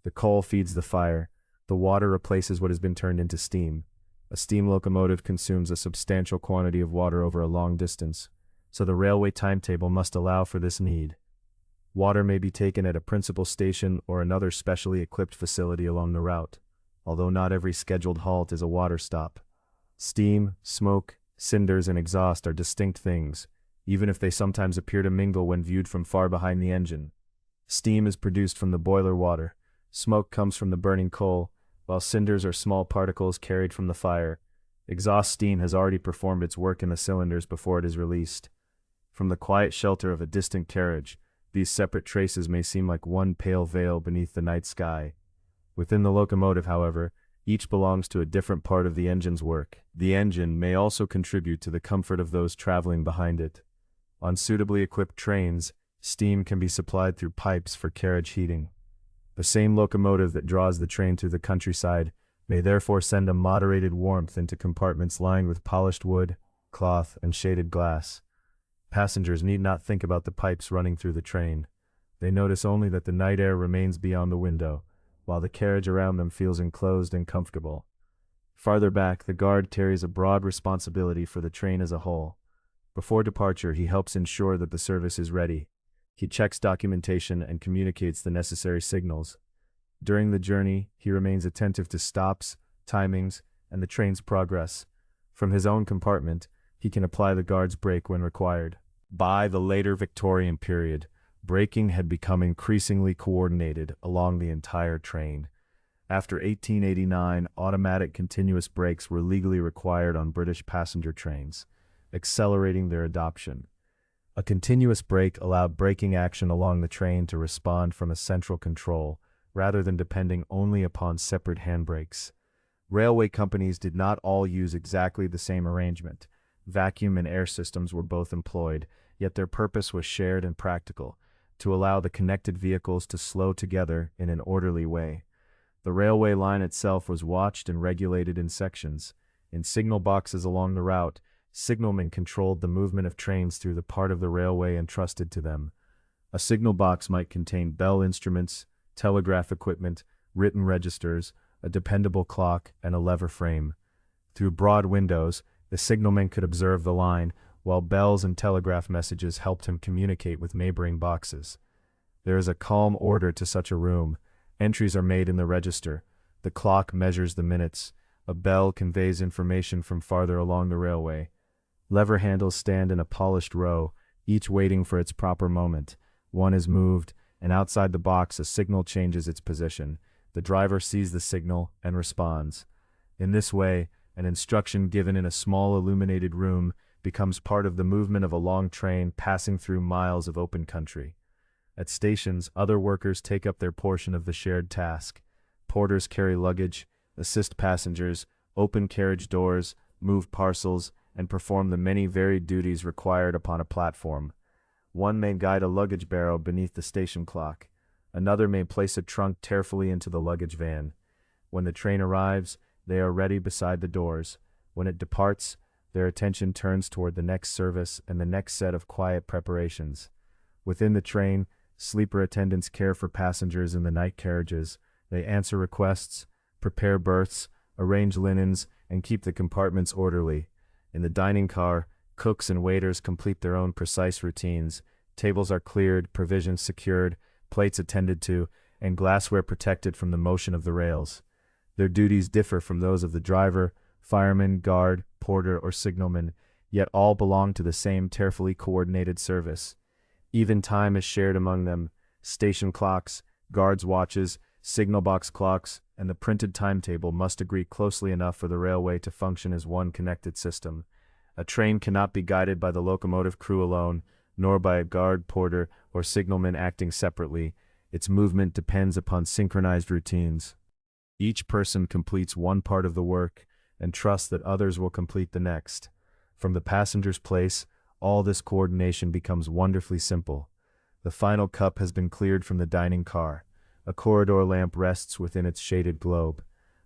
The coal feeds the fire. The water replaces what has been turned into steam. A steam locomotive consumes a substantial quantity of water over a long distance, so the railway timetable must allow for this need. Water may be taken at a principal station or another specially equipped facility along the route, although not every scheduled halt is a water stop. Steam, smoke, cinders, and exhaust are distinct things, even if they sometimes appear to mingle when viewed from far behind the engine. Steam is produced from the boiler water. Smoke comes from the burning coal, while cinders are small particles carried from the fire. Exhaust steam has already performed its work in the cylinders before it is released. From the quiet shelter of a distant carriage, these separate traces may seem like one pale veil beneath the night sky. Within the locomotive, however, each belongs to a different part of the engine's work. The engine may also contribute to the comfort of those traveling behind it. On suitably equipped trains, steam can be supplied through pipes for carriage heating. The same locomotive that draws the train through the countryside may therefore send a moderated warmth into compartments lined with polished wood, cloth, and shaded glass. Passengers need not think about the pipes running through the train. They notice only that the night air remains beyond the window, while the carriage around them feels enclosed and comfortable. Farther back, the guard carries a broad responsibility for the train as a whole. Before departure, he helps ensure that the service is ready. He checks documentation and communicates the necessary signals. During the journey, he remains attentive to stops, timings, and the train's progress. From his own compartment, he can apply the guard's brake when required. By the later Victorian period, braking had become increasingly coordinated along the entire train. After 1889, automatic continuous brakes were legally required on British passenger trains, accelerating their adoption. A continuous brake allowed braking action along the train to respond from a central control, rather than depending only upon separate handbrakes. Railway companies did not all use exactly the same arrangement. Vacuum and air systems were both employed, yet their purpose was shared and practical, to allow the connected vehicles to slow together in an orderly way. The railway line itself was watched and regulated in sections. In signal boxes along the route, signalmen controlled the movement of trains through the part of the railway entrusted to them. A signal box might contain bell instruments, telegraph equipment, written registers, a dependable clock, and a lever frame. Through broad windows, the signalman could observe the line, while bells and telegraph messages helped him communicate with neighboring boxes. There is a calm order to such a room. Entries are made in the register. The clock measures the minutes. A bell conveys information from farther along the railway. Lever handles stand in a polished row, each waiting for its proper moment. One is moved, and outside the box a signal changes its position. The driver sees the signal and responds. In this way, an instruction given in a small illuminated room becomes part of the movement of a long train passing through miles of open country. At stations, other workers take up their portion of the shared task. Porters carry luggage, assist passengers, open carriage doors, move parcels, and perform the many varied duties required upon a platform. One may guide a luggage barrow beneath the station clock. Another may place a trunk carefully into the luggage van. When the train arrives, they are ready beside the doors. When it departs, their attention turns toward the next service and the next set of quiet preparations. Within the train, sleeper attendants care for passengers in the night carriages. They answer requests, prepare berths, arrange linens, and keep the compartments orderly. In the dining car, cooks and waiters complete their own precise routines. Tables are cleared, provisions secured, plates attended to, and glassware protected from the motion of the rails. Their duties differ from those of the driver, fireman, guard, porter, or signalman, yet all belong to the same carefully coordinated service. Even time is shared among them: station clocks, guards' watches, signal box clocks, and the printed timetable must agree closely enough for the railway to function as one connected system. A train cannot be guided by the locomotive crew alone, nor by a guard, porter, or signalman acting separately. Its movement depends upon synchronized routines. Each person completes one part of the work and trusts that others will complete the next. From the passenger's place, all this coordination becomes wonderfully simple. The final cup has been cleared from the dining car. A corridor lamp rests within its shaded globe.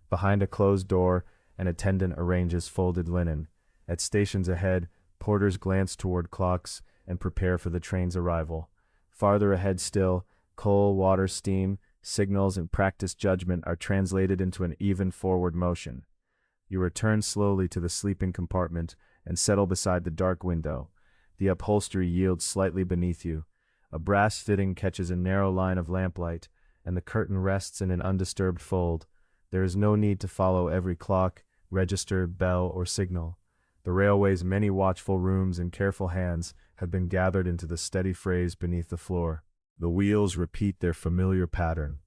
Behind a closed door, an attendant arranges folded linen. At stations ahead, porters glance toward clocks and prepare for the train's arrival. Farther ahead still, coal, water, steam, signals, and practiced judgment are translated into an even forward motion. You return slowly to the sleeping compartment and settle beside the dark window. The upholstery yields slightly beneath you. A brass fitting catches a narrow line of lamplight, and the curtain rests in an undisturbed fold. There is no need to follow every clock, register, bell, or signal. The railway's many watchful rooms and careful hands have been gathered into the steady phrase beneath the floor. The wheels repeat their familiar pattern.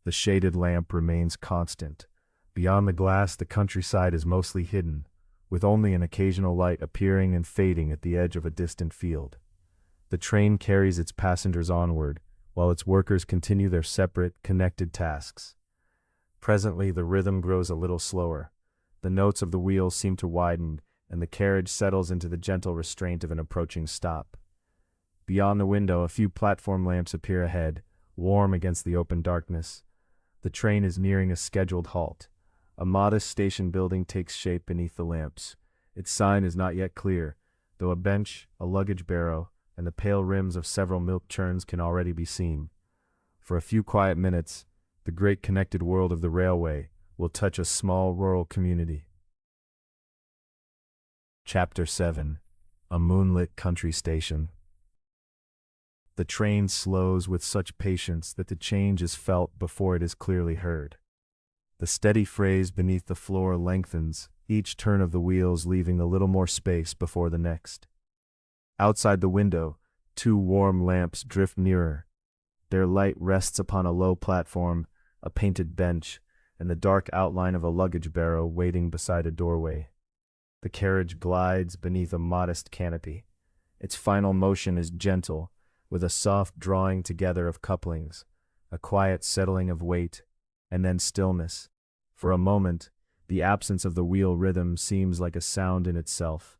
The shaded lamp remains constant. Beyond the glass, the countryside is mostly hidden, with only an occasional light appearing and fading at the edge of a distant field. The train carries its passengers onward, while its workers continue their separate, connected tasks. Presently, the rhythm grows a little slower. The notes of the wheels seem to widen, and the carriage settles into the gentle restraint of an approaching stop. Beyond the window, a few platform lamps appear ahead, warm against the open darkness. The train is nearing a scheduled halt. A modest station building takes shape beneath the lamps. Its sign is not yet clear, though a bench, a luggage barrow, and the pale rims of several milk churns can already be seen. For a few quiet minutes, the great connected world of the railway will touch a small rural community. Chapter 7. A Moonlit Country Station. The train slows with such patience that the change is felt before it is clearly heard. The steady phrase beneath the floor lengthens, each turn of the wheels leaving a little more space before the next. Outside the window, two warm lamps drift nearer. Their light rests upon a low platform, a painted bench, and the dark outline of a luggage barrow waiting beside a doorway. The carriage glides beneath a modest canopy. Its final motion is gentle, with a soft drawing together of couplings, a quiet settling of weight, and then stillness. For a moment, the absence of the wheel rhythm seems like a sound in itself.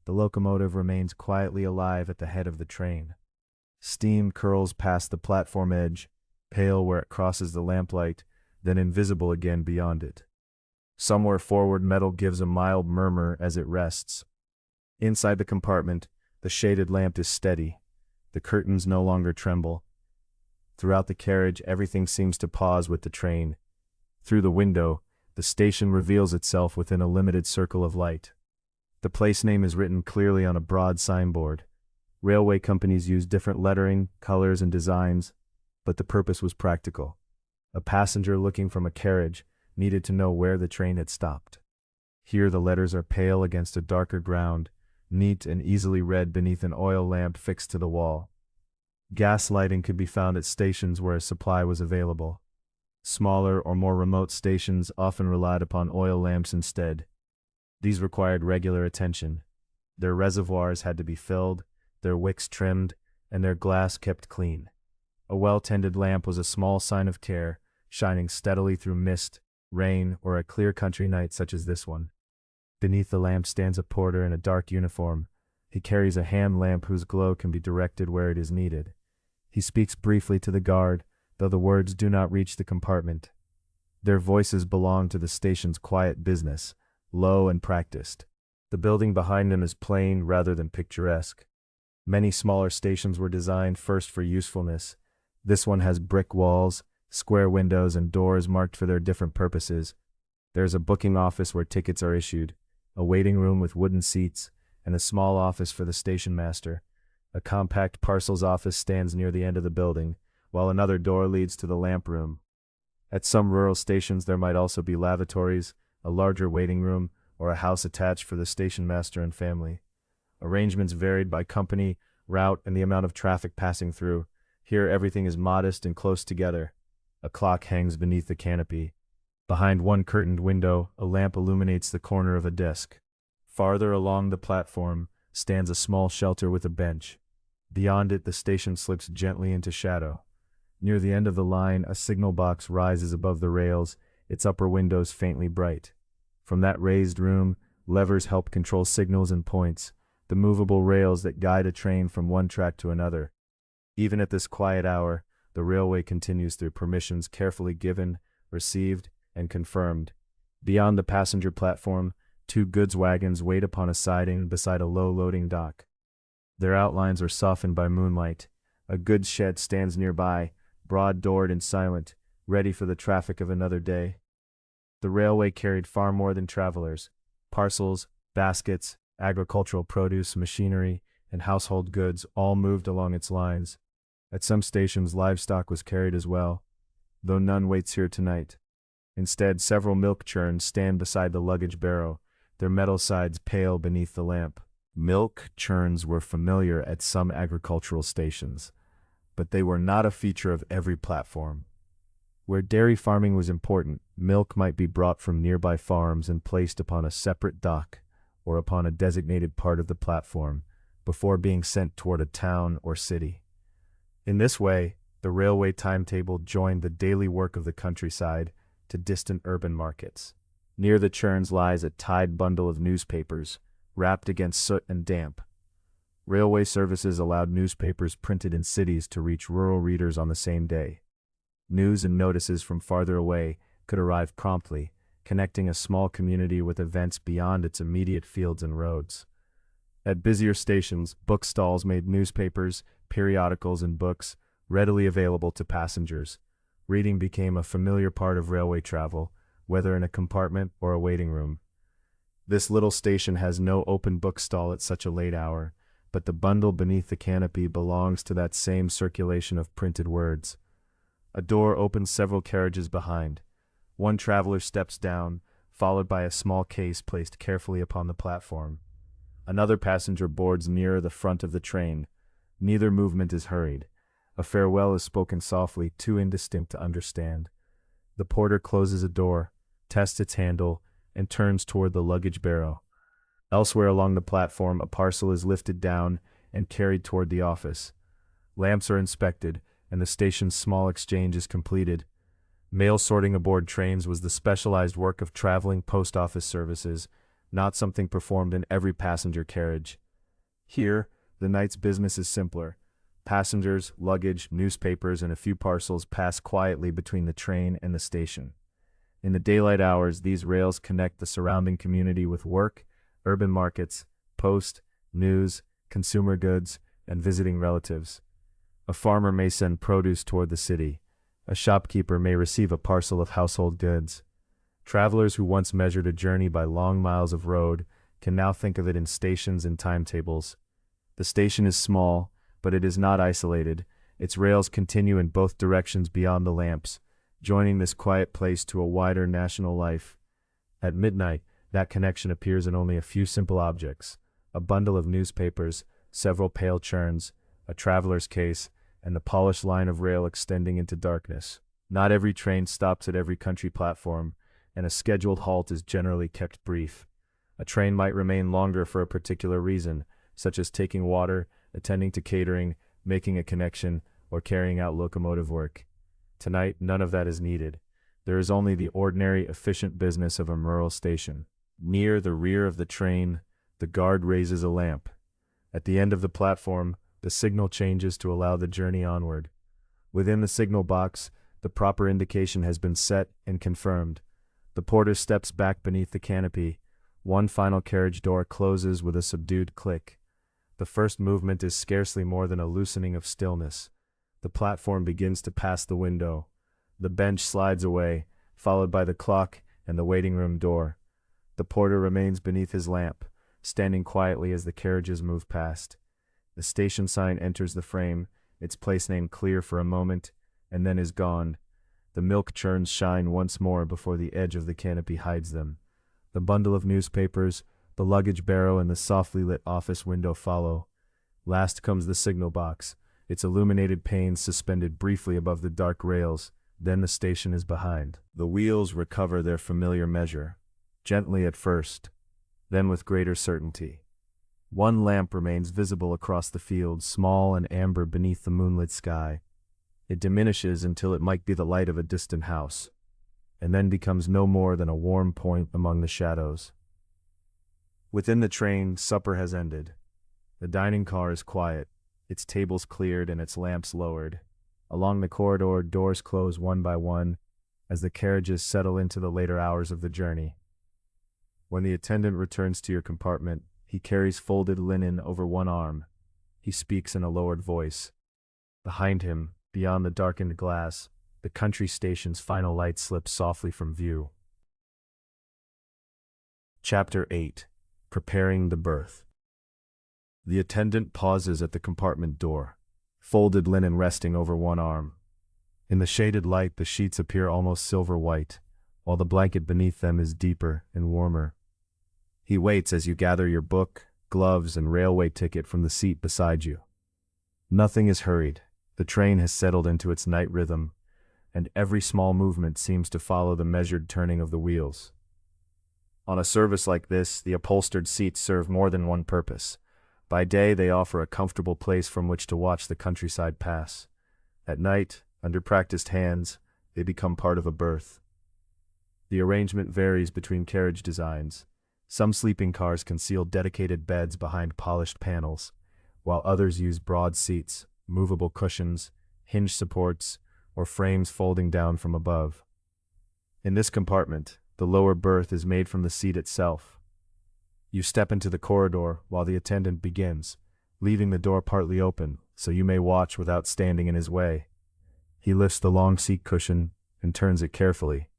The locomotive remains quietly alive at the head of the train. Steam curls past the platform edge, pale where it crosses the lamplight, then invisible again beyond it. Somewhere forward, metal gives a mild murmur as it rests. Inside the compartment, the shaded lamp is steady. The curtains no longer tremble. Throughout the carriage, everything seems to pause with the train. Through the window, the station reveals itself within a limited circle of light. The place name is written clearly on a broad signboard. Railway companies use different lettering, colors, and designs, but the purpose was practical. A passenger looking from a carriage needed to know where the train had stopped. Here the letters are pale against a darker ground, neat and easily read beneath an oil lamp fixed to the wall. Gas lighting could be found at stations where a supply was available. Smaller or more remote stations often relied upon oil lamps instead. These required regular attention. Their reservoirs had to be filled, their wicks trimmed, and their glass kept clean. A well-tended lamp was a small sign of care, shining steadily through mist, rain, or a clear country night such as this one. Beneath the lamp stands a porter in a dark uniform. He carries a hand lamp whose glow can be directed where it is needed. He speaks briefly to the guard, though the words do not reach the compartment. Their voices belong to the station's quiet business, low and practiced. The building behind them is plain rather than picturesque. Many smaller stations were designed first for usefulness. This one has brick walls, square windows, and doors marked for their different purposes. There is a booking office where tickets are issued, a waiting room with wooden seats, and a small office for the station master. A compact parcels office stands near the end of the building, while another door leads to the lamp room. At some rural stations there might also be lavatories, a larger waiting room, or a house attached for the station master and family. Arrangements varied by company, route, and the amount of traffic passing through. Here, everything is modest and close together. A clock hangs beneath the canopy. Behind one curtained window, a lamp illuminates the corner of a desk. Farther along the platform stands a small shelter with a bench. Beyond it, the station slips gently into shadow. Near the end of the line, a signal box rises above the rails, its upper windows faintly bright. From that raised room, levers help control signals and points, the movable rails that guide a train from one track to another. Even at this quiet hour, the railway continues through permissions carefully given, received, and confirmed. Beyond the passenger platform, two goods wagons wait upon a siding beside a low loading dock. Their outlines are softened by moonlight. A goods shed stands nearby, broad-doored and silent, ready for the traffic of another day. The railway carried far more than travelers. Parcels, baskets, agricultural produce, machinery, and household goods all moved along its lines. At some stations, livestock was carried as well, though none waits here tonight. Instead, several milk churns stand beside the luggage barrow, their metal sides pale beneath the lamp. Milk churns were familiar at some agricultural stations, but they were not a feature of every platform. Where dairy farming was important, milk might be brought from nearby farms and placed upon a separate dock or upon a designated part of the platform before being sent toward a town or city. In this way, the railway timetable joined the daily work of the countryside to distant urban markets. Near the churns lies a tied bundle of newspapers, wrapped against soot and damp. Railway services allowed newspapers printed in cities to reach rural readers on the same day. News and notices from farther away could arrive promptly, connecting a small community with events beyond its immediate fields and roads. At busier stations, bookstalls made newspapers, periodicals, and books readily available to passengers. Reading became a familiar part of railway travel, whether in a compartment or a waiting room. This little station has no open bookstall at such a late hour, but the bundle beneath the canopy belongs to that same circulation of printed words. A door opens several carriages behind. One traveler steps down, followed by a small case placed carefully upon the platform. Another passenger boards nearer the front of the train. Neither movement is hurried. A farewell is spoken softly, too indistinct to understand. The porter closes a door, tests its handle, and turns toward the luggage barrow. Elsewhere along the platform, a parcel is lifted down and carried toward the office. Lamps are inspected, and the station's small exchange is completed. Mail sorting aboard trains was the specialized work of traveling post office services, not something performed in every passenger carriage. Here, the night's business is simpler. Passengers, luggage, newspapers, and a few parcels pass quietly between the train and the station. In the daylight hours, these rails connect the surrounding community with work, urban markets, post, news, consumer goods, and visiting relatives. A farmer may send produce toward the city. A shopkeeper may receive a parcel of household goods. Travelers who once measured a journey by long miles of road can now think of it in stations and timetables. The station is small, but it is not isolated. Its rails continue in both directions beyond the lamps, joining this quiet place to a wider national life. At midnight, that connection appears in only a few simple objects: a bundle of newspapers, several pale churns, a traveler's case, and the polished line of rail extending into darkness. Not every train stops at every country platform, and a scheduled halt is generally kept brief. A train might remain longer for a particular reason, such as taking water, attending to catering, making a connection, or carrying out locomotive work. Tonight, none of that is needed. There is only the ordinary, efficient business of a rural station. Near the rear of the train, the guard raises a lamp. At the end of the platform, the signal changes to allow the journey onward. Within the signal box, the proper indication has been set and confirmed. The porter steps back beneath the canopy. One final carriage door closes with a subdued click. The first movement is scarcely more than a loosening of stillness. The platform begins to pass the window. The bench slides away, followed by the clock and the waiting room door. The porter remains beneath his lamp, standing quietly as the carriages move past. The station sign enters the frame, its place name clear for a moment, and then is gone. The milk churns shine once more before the edge of the canopy hides them. The bundle of newspapers, the luggage barrow, and the softly lit office window follow. Last comes the signal box, its illuminated panes suspended briefly above the dark rails, then the station is behind. The wheels recover their familiar measure, gently at first, then with greater certainty. One lamp remains visible across the field, small and amber beneath the moonlit sky. It diminishes until it might be the light of a distant house, and then becomes no more than a warm point among the shadows. Within the train, supper has ended. The dining car is quiet, its tables cleared and its lamps lowered. Along the corridor, doors close one by one as the carriages settle into the later hours of the journey. When the attendant returns to your compartment, he carries folded linen over one arm. He speaks in a lowered voice. Behind him, beyond the darkened glass, the country station's final light slips softly from view. Chapter 8. Preparing the Berth. The attendant pauses at the compartment door, folded linen resting over one arm. In the shaded light, the sheets appear almost silver white, while the blanket beneath them is deeper and warmer. He waits as you gather your book, gloves, and railway ticket from the seat beside you. Nothing is hurried. The train has settled into its night rhythm, and every small movement seems to follow the measured turning of the wheels. On a service like this, the upholstered seats serve more than one purpose. By day, they offer a comfortable place from which to watch the countryside pass. At night, under practiced hands, they become part of a berth. The arrangement varies between carriage designs. Some sleeping cars conceal dedicated beds behind polished panels, while others use broad seats, movable cushions, hinge supports, or frames folding down from above. In this compartment, the lower berth is made from the seat itself. You step into the corridor while the attendant begins, leaving the door partly open so you may watch without standing in his way. He lifts the long seat cushion and turns it carefully.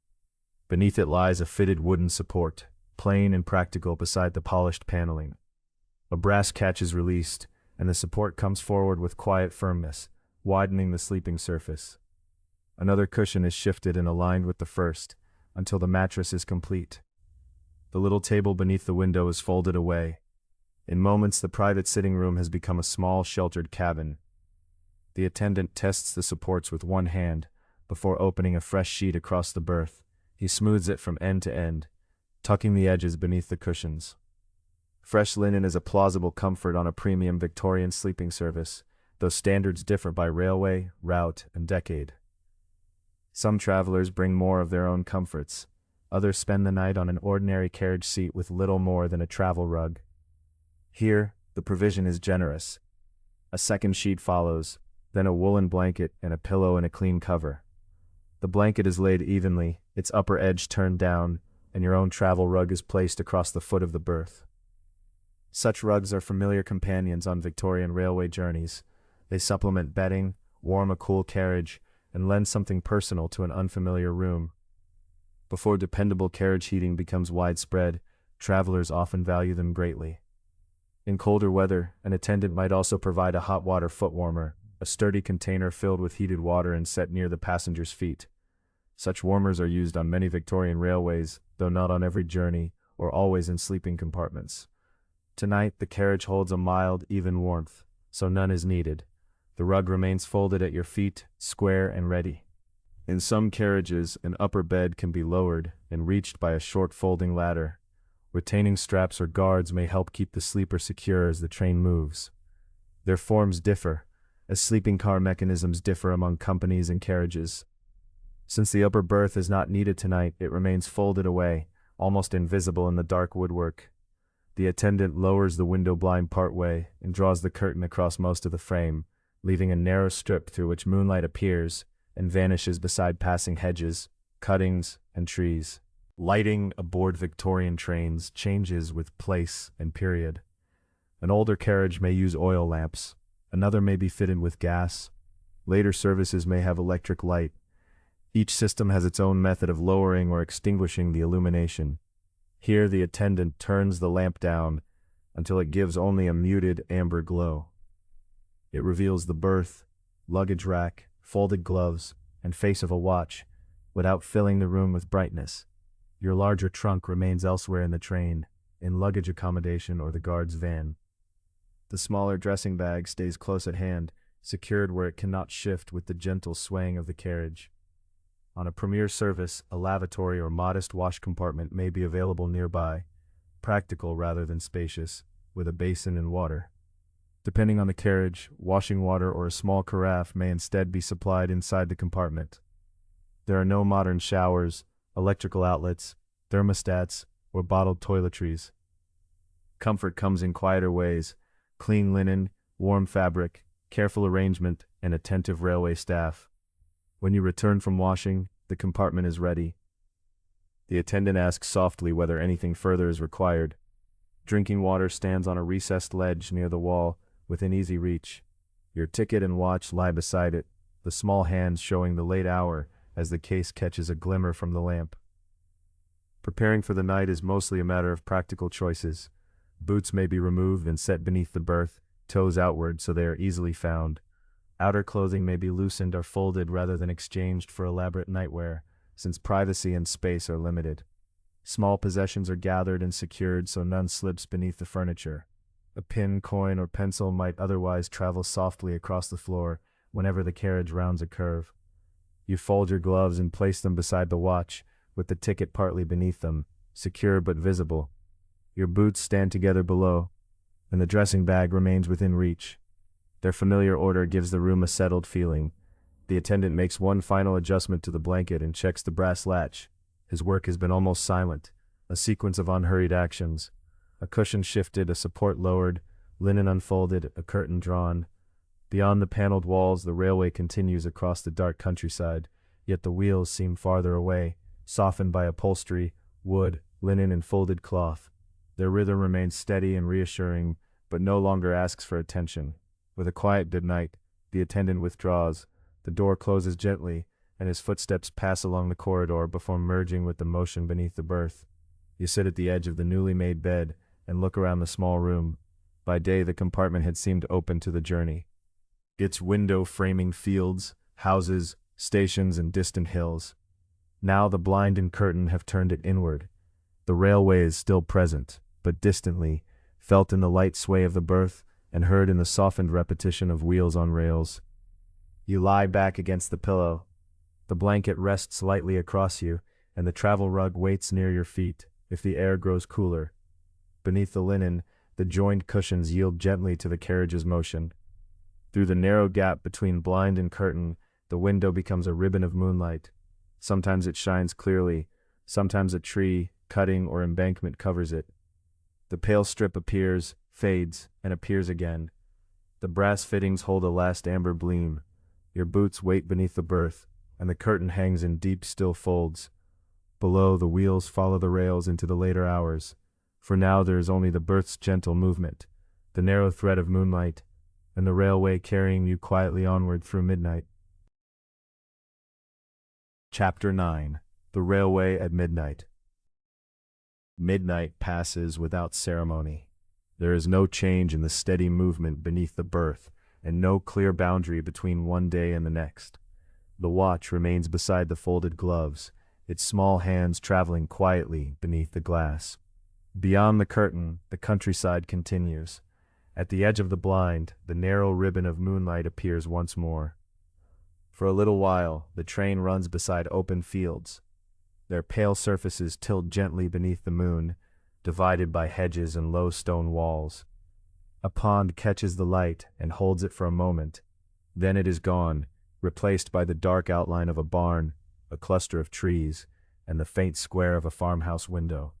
Beneath it lies a fitted wooden support, plain and practical beside the polished paneling. A brass catch is released, and the support comes forward with quiet firmness, widening the sleeping surface. Another cushion is shifted and aligned with the first, until the mattress is complete. The little table beneath the window is folded away. In moments, the private sitting room has become a small, sheltered cabin. The attendant tests the supports with one hand before opening a fresh sheet across the berth. He smooths it from end to end, tucking the edges beneath the cushions. Fresh linen is a plausible comfort on a premium Victorian sleeping service, though standards differ by railway, route, and decade. Some travelers bring more of their own comforts. Others spend the night on an ordinary carriage seat with little more than a travel rug. Here, the provision is generous. A second sheet follows, then a woolen blanket and a pillow and a clean cover. The blanket is laid evenly, its upper edge turned down, and your own travel rug is placed across the foot of the berth. Such rugs are familiar companions on Victorian railway journeys. They supplement bedding, warm a cool carriage, and lend something personal to an unfamiliar room. Before dependable carriage heating becomes widespread, travelers often value them greatly. In colder weather, an attendant might also provide a hot water foot warmer, a sturdy container filled with heated water and set near the passenger's feet. Such warmers are used on many Victorian railways, though not on every journey or always in sleeping compartments. Tonight, the carriage holds a mild, even warmth, so none is needed. The rug remains folded at your feet, square and ready. In some carriages, an upper bed can be lowered and reached by a short folding ladder. Retaining straps or guards may help keep the sleeper secure as the train moves. Their forms differ, as sleeping car mechanisms differ among companies and carriages. Since the upper berth is not needed tonight, it remains folded away, almost invisible in the dark woodwork. The attendant lowers the window blind partway and draws the curtain across most of the frame, leaving a narrow strip through which moonlight appears and vanishes beside passing hedges, cuttings, and trees. Lighting aboard Victorian trains changes with place and period. An older carriage may use oil lamps, another may be fitted with gas. Later services may have electric light. Each system has its own method of lowering or extinguishing the illumination. Here the attendant turns the lamp down until it gives only a muted amber glow. It reveals the berth, luggage rack, folded gloves, and face of a watch, without filling the room with brightness. Your larger trunk remains elsewhere in the train, in luggage accommodation or the guard's van. The smaller dressing bag stays close at hand, secured where it cannot shift with the gentle swaying of the carriage. On a premier service, a lavatory or modest wash compartment may be available nearby, practical rather than spacious, with a basin and water. Depending on the carriage, washing water or a small carafe may instead be supplied inside the compartment. There are no modern showers, electrical outlets, thermostats, or bottled toiletries. Comfort comes in quieter ways: clean linen, warm fabric, careful arrangement, and attentive railway staff. When you return from washing, the compartment is ready. The attendant asks softly whether anything further is required. Drinking water stands on a recessed ledge near the wall, within easy reach. Your ticket and watch lie beside it, the small hands showing the late hour as the case catches a glimmer from the lamp. Preparing for the night is mostly a matter of practical choices. Boots may be removed and set beneath the berth, toes outward so they are easily found. Outer clothing may be loosened or folded rather than exchanged for elaborate nightwear, since privacy and space are limited. Small possessions are gathered and secured so none slips beneath the furniture. A pin, coin, or pencil might otherwise travel softly across the floor whenever the carriage rounds a curve. You fold your gloves and place them beside the watch, with the ticket partly beneath them, secure but visible. Your boots stand together below, and the dressing bag remains within reach. Their familiar order gives the room a settled feeling. The attendant makes one final adjustment to the blanket and checks the brass latch. His work has been almost silent, a sequence of unhurried actions. A cushion shifted, a support lowered, linen unfolded, a curtain drawn. Beyond the paneled walls, the railway continues across the dark countryside, yet the wheels seem farther away, softened by upholstery, wood, linen, and folded cloth. Their rhythm remains steady and reassuring, but no longer asks for attention. With a quiet good night, the attendant withdraws. The door closes gently, and his footsteps pass along the corridor before merging with the motion beneath the berth. You sit at the edge of the newly made bed and look around the small room. By day, the compartment had seemed open to the journey, its window framing fields, houses, stations, and distant hills. Now the blind and curtain have turned it inward. The railway is still present, but distantly, felt in the light sway of the berth and heard in the softened repetition of wheels on rails. You lie back against the pillow. The blanket rests lightly across you, and the travel rug waits near your feet, if the air grows cooler. Beneath the linen, the joined cushions yield gently to the carriage's motion. Through the narrow gap between blind and curtain, the window becomes a ribbon of moonlight. Sometimes it shines clearly, sometimes a tree, cutting, or embankment covers it. The pale strip appears, fades, and appears again. The brass fittings hold a last amber gleam. Your boots wait beneath the berth, and the curtain hangs in deep, still folds. Below, the wheels follow the rails into the later hours. For now there is only the berth's gentle movement, the narrow thread of moonlight, and the railway carrying you quietly onward through midnight. Chapter 9. The Railway at Midnight. Midnight passes without ceremony. There is no change in the steady movement beneath the berth, and no clear boundary between one day and the next. The watch remains beside the folded gloves, its small hands traveling quietly beneath the glass. Beyond the curtain, the countryside continues. At the edge of the blind, the narrow ribbon of moonlight appears once more. For a little while, the train runs beside open fields. Their pale surfaces tilt gently beneath the moon, divided by hedges and low stone walls. A pond catches the light and holds it for a moment. Then it is gone, replaced by the dark outline of a barn, a cluster of trees, and the faint square of a farmhouse window.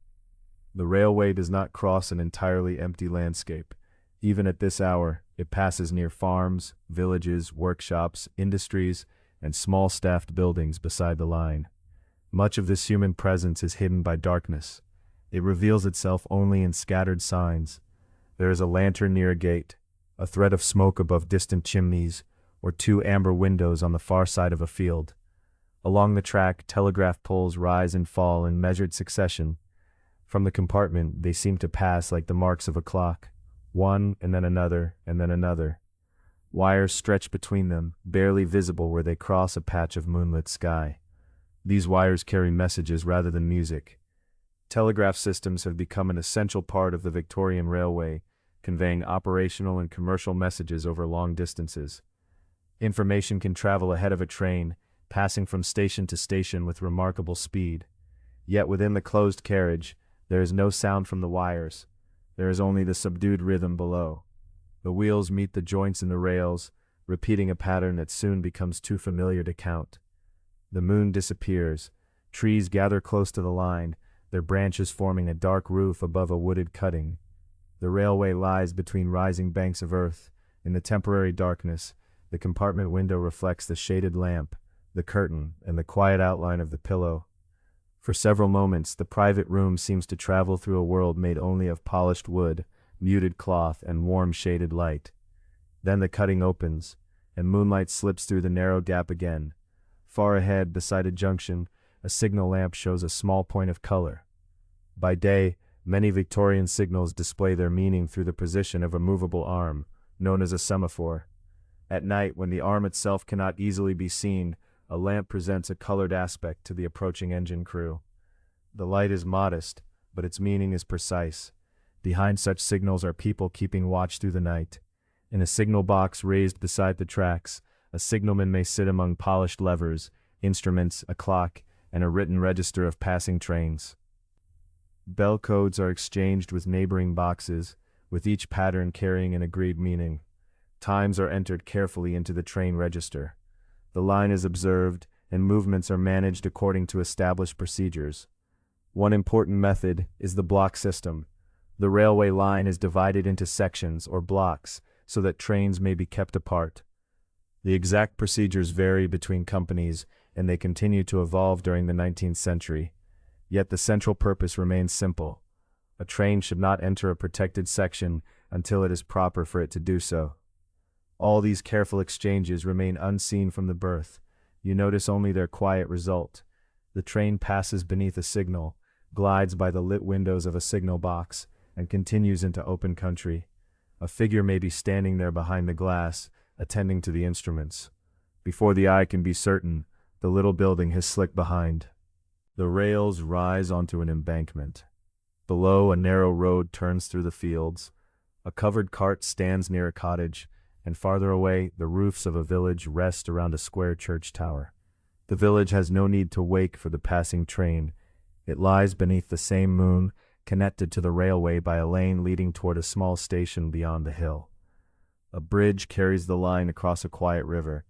The railway does not cross an entirely empty landscape. Even at this hour, it passes near farms, villages, workshops, industries, and small staffed buildings beside the line. Much of this human presence is hidden by darkness. It reveals itself only in scattered signs. There is a lantern near a gate, a thread of smoke above distant chimneys, or two amber windows on the far side of a field. Along the track, telegraph poles rise and fall in measured succession. From the compartment, they seem to pass like the marks of a clock, one and then another and then another. Wires stretch between them, barely visible where they cross a patch of moonlit sky. These wires carry messages rather than music. Telegraph systems have become an essential part of the Victorian railway, conveying operational and commercial messages over long distances. Information can travel ahead of a train, passing from station to station with remarkable speed. Yet within the closed carriage, there is no sound from the wires. There is only the subdued rhythm below. The wheels meet the joints in the rails, repeating a pattern that soon becomes too familiar to count. The moon disappears. Trees gather close to the line, their branches forming a dark roof above a wooded cutting. The railway lies between rising banks of earth. In the temporary darkness, the compartment window reflects the shaded lamp, the curtain, and the quiet outline of the pillow. For several moments, the private room seems to travel through a world made only of polished wood, muted cloth, and warm shaded light. Then the cutting opens, and moonlight slips through the narrow gap again. Far ahead, beside a junction, a signal lamp shows a small point of color. By day, many Victorian signals display their meaning through the position of a movable arm, known as a semaphore. At night, when the arm itself cannot easily be seen, a lamp presents a colored aspect to the approaching engine crew. The light is modest, but its meaning is precise. Behind such signals are people keeping watch through the night. In a signal box raised beside the tracks, a signalman may sit among polished levers, instruments, a clock, and a written register of passing trains. Bell codes are exchanged with neighboring boxes, with each pattern carrying an agreed meaning. Times are entered carefully into the train register. The line is observed, and movements are managed according to established procedures. One important method is the block system. The railway line is divided into sections or blocks so that trains may be kept apart. The exact procedures vary between companies, and they continue to evolve during the 19th century. Yet the central purpose remains simple. A train should not enter a protected section until it is proper for it to do so. All these careful exchanges remain unseen from the berth. You notice only their quiet result. The train passes beneath a signal, glides by the lit windows of a signal box, and continues into open country. A figure may be standing there behind the glass, attending to the instruments. Before the eye can be certain, the little building has slipped behind. The rails rise onto an embankment. Below, a narrow road turns through the fields. A covered cart stands near a cottage, and farther away, the roofs of a village rest around a square church tower. The village has no need to wake for the passing train. It lies beneath the same moon, connected to the railway by a lane leading toward a small station beyond the hill. A bridge carries the line across a quiet river.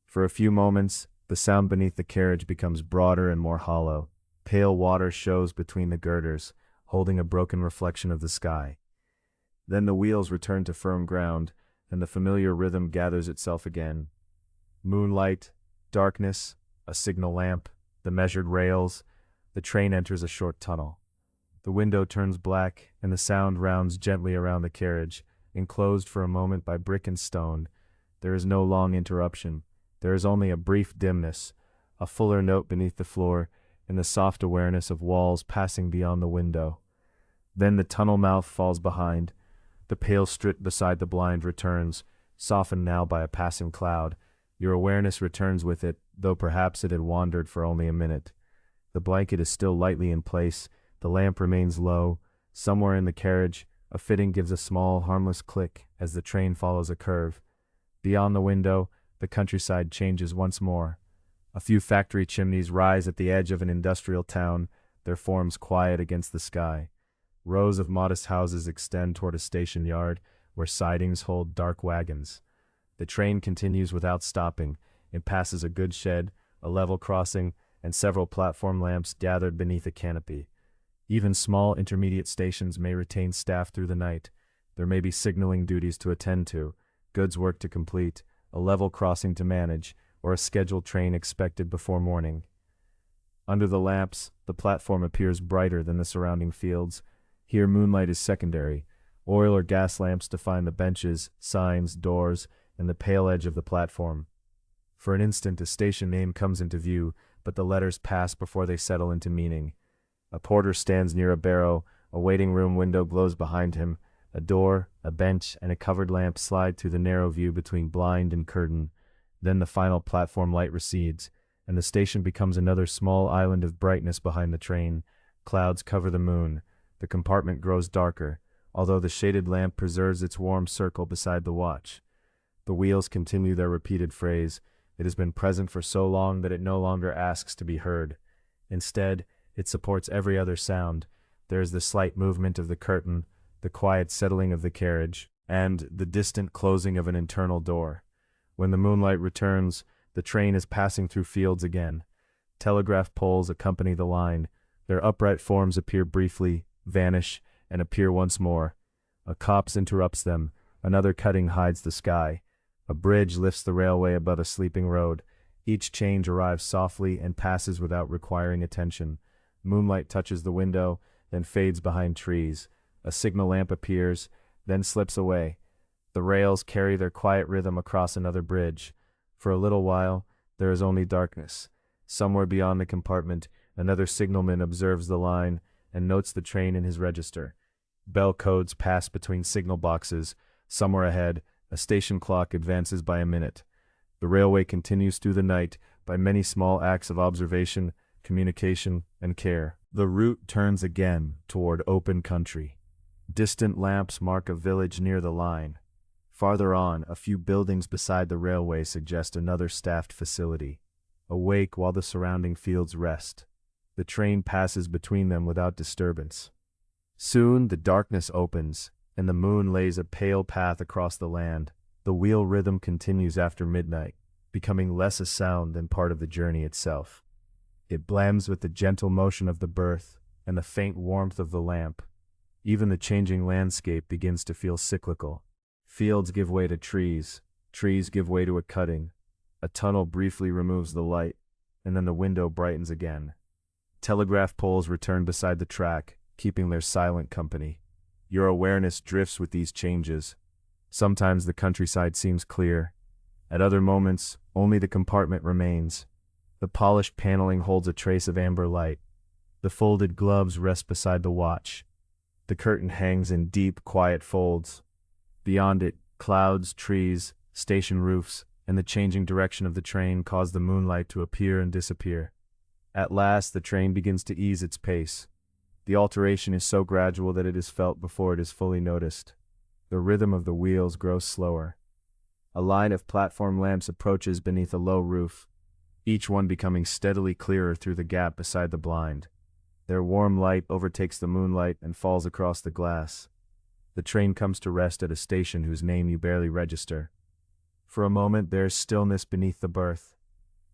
For a few moments, the sound beneath the carriage becomes broader and more hollow. Pale water shows between the girders, holding a broken reflection of the sky. Then the wheels return to firm ground, and the familiar rhythm gathers itself again. Moonlight, darkness, a signal lamp, the measured rails. The train enters a short tunnel. The window turns black, and the sound rounds gently around the carriage, enclosed for a moment by brick and stone. There is no long interruption. There is only a brief dimness, a fuller note beneath the floor, and the soft awareness of walls passing beyond the window. Then the tunnel mouth falls behind. The pale strip beside the blind returns, softened now by a passing cloud. Your awareness returns with it, though perhaps it had wandered for only a minute. The blanket is still lightly in place. The lamp remains low. Somewhere in the carriage, a fitting gives a small, harmless click as the train follows a curve. Beyond the window, the countryside changes once more. A few factory chimneys rise at the edge of an industrial town, their forms quiet against the sky. Rows of modest houses extend toward a station yard, where sidings hold dark wagons. The train continues without stopping. It passes a goods shed, a level crossing, and several platform lamps gathered beneath a canopy. Even small intermediate stations may retain staff through the night. There may be signaling duties to attend to, goods work to complete, a level crossing to manage, or a scheduled train expected before morning. Under the lamps, the platform appears brighter than the surrounding fields. Here moonlight is secondary. Oil or gas lamps define the benches, signs, doors, and the pale edge of the platform. For an instant a station name comes into view, but the letters pass before they settle into meaning. A porter stands near a barrow, a waiting room window glows behind him. A door, a bench, and a covered lamp slide through the narrow view between blind and curtain. Then the final platform light recedes, and the station becomes another small island of brightness behind the train. Clouds cover the moon. The compartment grows darker. although the shaded lamp preserves its warm circle beside the watch. The wheels continue their repeated phrase. It has been present for so long that it no longer asks to be heard. Instead, it supports every other sound. There is the slight movement of the curtain, the quiet settling of the carriage, and the distant closing of an internal door. When the moonlight returns, the train is passing through fields again. Telegraph poles accompany the line. Their upright forms appear briefly, vanish, and appear once more. A copse interrupts them. Another cutting hides the sky. A bridge lifts the railway above a sleeping road. Each change arrives softly and passes without requiring attention. Moonlight touches the window, then fades behind trees. A signal lamp appears, then slips away. The rails carry their quiet rhythm across another bridge. For a little while, there is only darkness. Somewhere beyond the compartment, another signalman observes the line and notes the train in his register. Bell codes pass between signal boxes. Somewhere ahead, a station clock advances by a minute. The railway continues through the night by many small acts of observation, communication, and care. The route turns again toward open country. Distant lamps mark a village near the line. Farther on, a few buildings beside the railway suggest another staffed facility. Awake while the surrounding fields rest. The train passes between them without disturbance. Soon the darkness opens, and the moon lays a pale path across the land. The wheel rhythm continues after midnight, becoming less a sound than part of the journey itself. It blends with the gentle motion of the berth and the faint warmth of the lamp. Even the changing landscape begins to feel cyclical. Fields give way to trees give way to a cutting. A tunnel briefly removes the light, and then the window brightens again. Telegraph poles return beside the track, keeping their silent company. Your awareness drifts with these changes. Sometimes the countryside seems clear. At other moments, only the compartment remains. The polished paneling holds a trace of amber light. The folded gloves rest beside the watch. The curtain hangs in deep, quiet folds. Beyond it, clouds, trees, station roofs, and the changing direction of the train cause the moonlight to appear and disappear. At last, the train begins to ease its pace. The alteration is so gradual that it is felt before it is fully noticed. The rhythm of the wheels grows slower. A line of platform lamps approaches beneath a low roof, each one becoming steadily clearer through the gap beside the blind. Their warm light overtakes the moonlight and falls across the glass. The train comes to rest at a station whose name you barely register. For a moment there is stillness beneath the berth.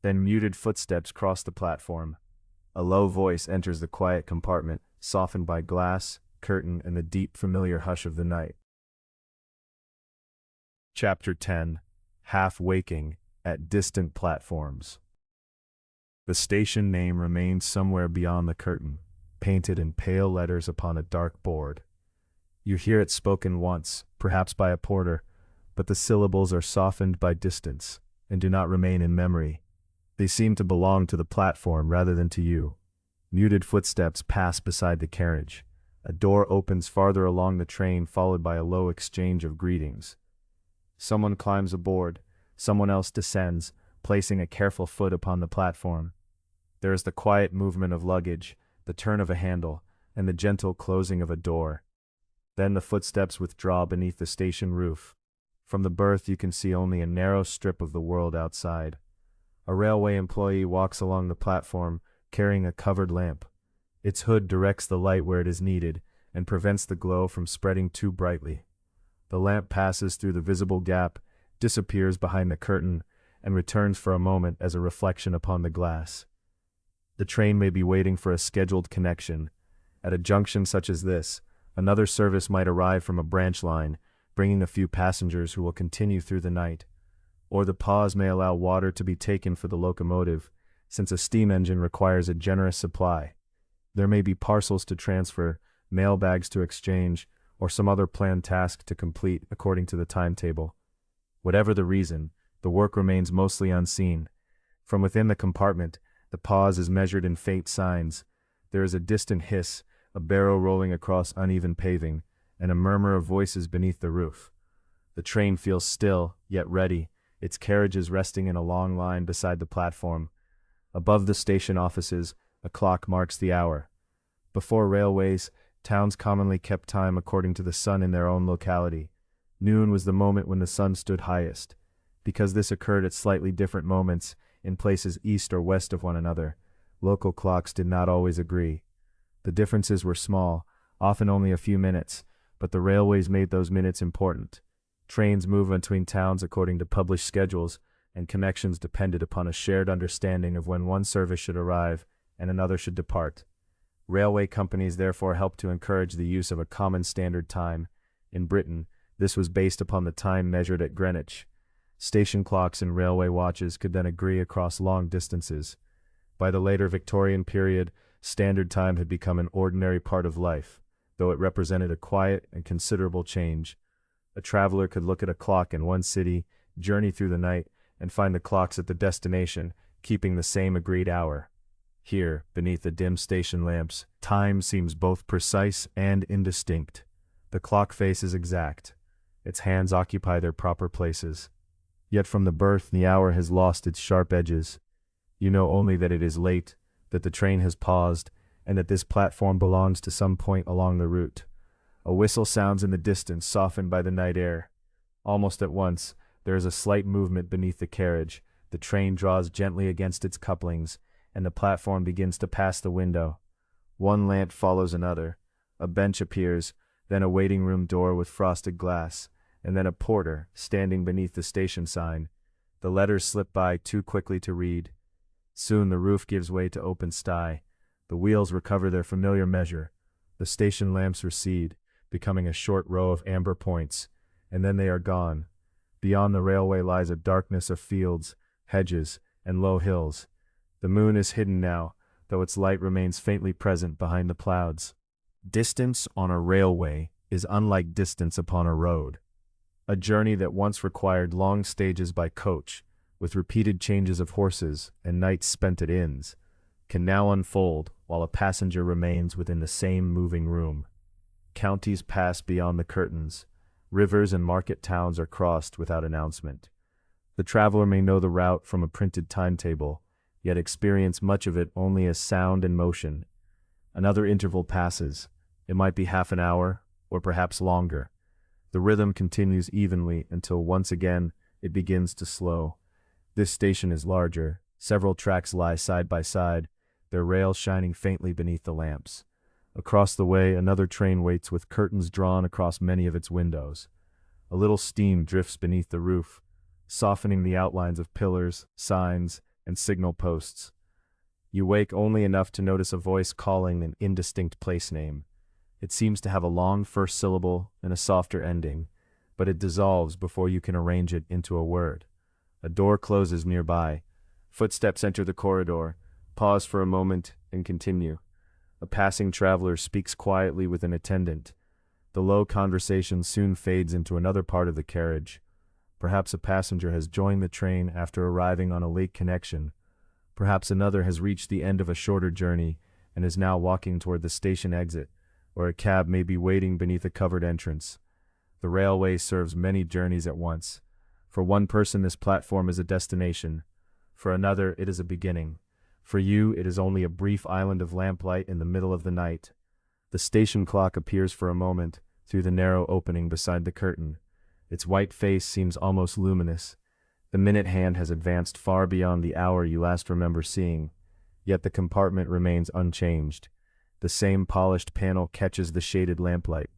Then muted footsteps cross the platform. A low voice enters the quiet compartment, softened by glass, curtain, and the deep, familiar hush of the night. Chapter 10. Half Waking at Distant Platforms. The station name remains somewhere beyond the curtain, painted in pale letters upon a dark board. You hear it spoken once, perhaps by a porter, but the syllables are softened by distance and do not remain in memory. They seem to belong to the platform rather than to you. Muted footsteps pass beside the carriage. A door opens farther along the train, followed by a low exchange of greetings. Someone climbs aboard, someone else descends, placing a careful foot upon the platform. There is the quiet movement of luggage, the turn of a handle, and the gentle closing of a door. Then the footsteps withdraw beneath the station roof. From the berth you can see only a narrow strip of the world outside. A railway employee walks along the platform, carrying a covered lamp. Its hood directs the light where it is needed, and prevents the glow from spreading too brightly. The lamp passes through the visible gap, disappears behind the curtain, and returns for a moment as a reflection upon the glass. The train may be waiting for a scheduled connection. At a junction such as this, another service might arrive from a branch line, bringing a few passengers who will continue through the night. Or the pause may allow water to be taken for the locomotive, since a steam engine requires a generous supply. There may be parcels to transfer, mail bags to exchange, or some other planned task to complete according to the timetable. Whatever the reason, the work remains mostly unseen. From within the compartment, the pause is measured in faint signs. There is a distant hiss, a barrow rolling across uneven paving, and a murmur of voices beneath the roof. The train feels still, yet ready, its carriages resting in a long line beside the platform. Above the station offices, a clock marks the hour. Before railways, Towns commonly kept time according to the sun in their own locality. Noon was the moment when the sun stood highest. Because this occurred at slightly different moments in places east or west of one another, local clocks did not always agree. The differences were small, often only a few minutes, but the railways made those minutes important. Trains moved between towns according to published schedules, and connections depended upon a shared understanding of when one service should arrive and another should depart. Railway companies therefore helped to encourage the use of a common standard time. In Britain, this was based upon the time measured at Greenwich. Station clocks and railway watches could then agree across long distances. By the later Victorian period, standard time had become an ordinary part of life, though it represented a quiet and considerable change. A traveler could look at a clock in one city, journey through the night, and find the clocks at the destination, keeping the same agreed hour. Here, beneath the dim station lamps, time seems both precise and indistinct. The clock face is exact. Its hands occupy their proper places. Yet from the birth, the hour has lost its sharp edges. You know only that it is late, that the train has paused, and that this platform belongs to some point along the route. A whistle sounds in the distance, softened by the night air. Almost at once, there is a slight movement beneath the carriage. The train draws gently against its couplings, and the platform begins to pass the window. One lamp follows another. A bench appears, then a waiting room door with frosted glass, and then a porter standing beneath the station sign. The letters slip by too quickly to read. Soon the roof gives way to open sky. The wheels recover their familiar measure. The station lamps recede, becoming a short row of amber points, and then they are gone. Beyond the railway lies a darkness of fields, hedges, and low hills. The moon is hidden now, though its light remains faintly present behind the clouds. Distance on a railway is unlike distance upon a road. A journey that once required long stages by coach, with repeated changes of horses and nights spent at inns, can now unfold while a passenger remains within the same moving room. Counties pass beyond the curtains. Rivers and market towns are crossed without announcement. The traveler may know the route from a printed timetable, yet experience much of it only as sound and motion. Another interval passes. It might be half an hour, or perhaps longer. The rhythm continues evenly until once again it begins to slow. This station is larger. Several tracks lie side by side, their rails shining faintly beneath the lamps. Across the way, another train waits with curtains drawn across many of its windows. A little steam drifts beneath the roof, softening the outlines of pillars, signs, and signal posts. You wake only enough to notice a voice calling an indistinct place name. It seems to have a long first syllable and a softer ending, but it dissolves before you can arrange it into a word. A door closes nearby. Footsteps enter the corridor, pause for a moment, and continue. A passing traveler speaks quietly with an attendant. The low conversation soon fades into another part of the carriage. Perhaps a passenger has joined the train after arriving on a late connection. Perhaps another has reached the end of a shorter journey and is now walking toward the station exit, or a cab may be waiting beneath a covered entrance. The railway serves many journeys at once. For one person, this platform is a destination. For another, it is a beginning. For you, it is only a brief island of lamplight in the middle of the night. The station clock appears for a moment through the narrow opening beside the curtain. Its white face seems almost luminous. The minute hand has advanced far beyond the hour you last remember seeing, yet the compartment remains unchanged. The same polished panel catches the shaded lamplight.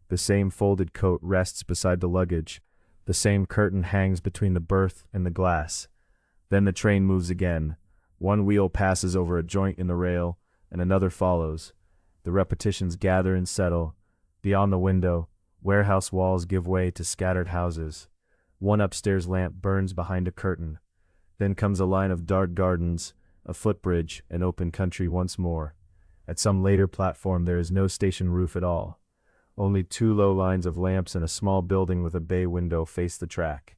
The same folded coat rests beside the luggage. The same curtain hangs between the berth and the glass. Then the train moves again. One wheel passes over a joint in the rail, and another follows. The repetitions gather and settle. Beyond the window, warehouse walls give way to scattered houses. One upstairs lamp burns behind a curtain. Then comes a line of dark gardens, a footbridge, and open country once more. At some later platform there is no station roof at all. Only two low lines of lamps and a small building with a bay window face the track.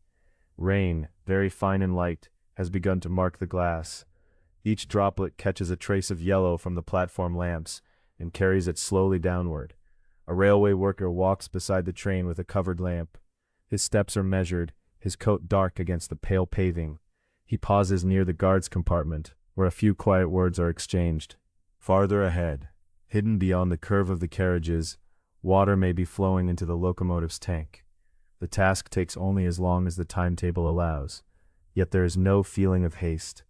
Rain, very fine and light, has begun to mark the glass. Each droplet catches a trace of yellow from the platform lamps and carries it slowly downward. A railway worker walks beside the train with a covered lamp. His steps are measured, his coat dark against the pale paving. He pauses near the guard's compartment, where a few quiet words are exchanged. Farther ahead, Hidden beyond the curve of the carriages, water may be flowing into the locomotive's tank. The task takes only as long as the timetable allows, yet there is no feeling of haste.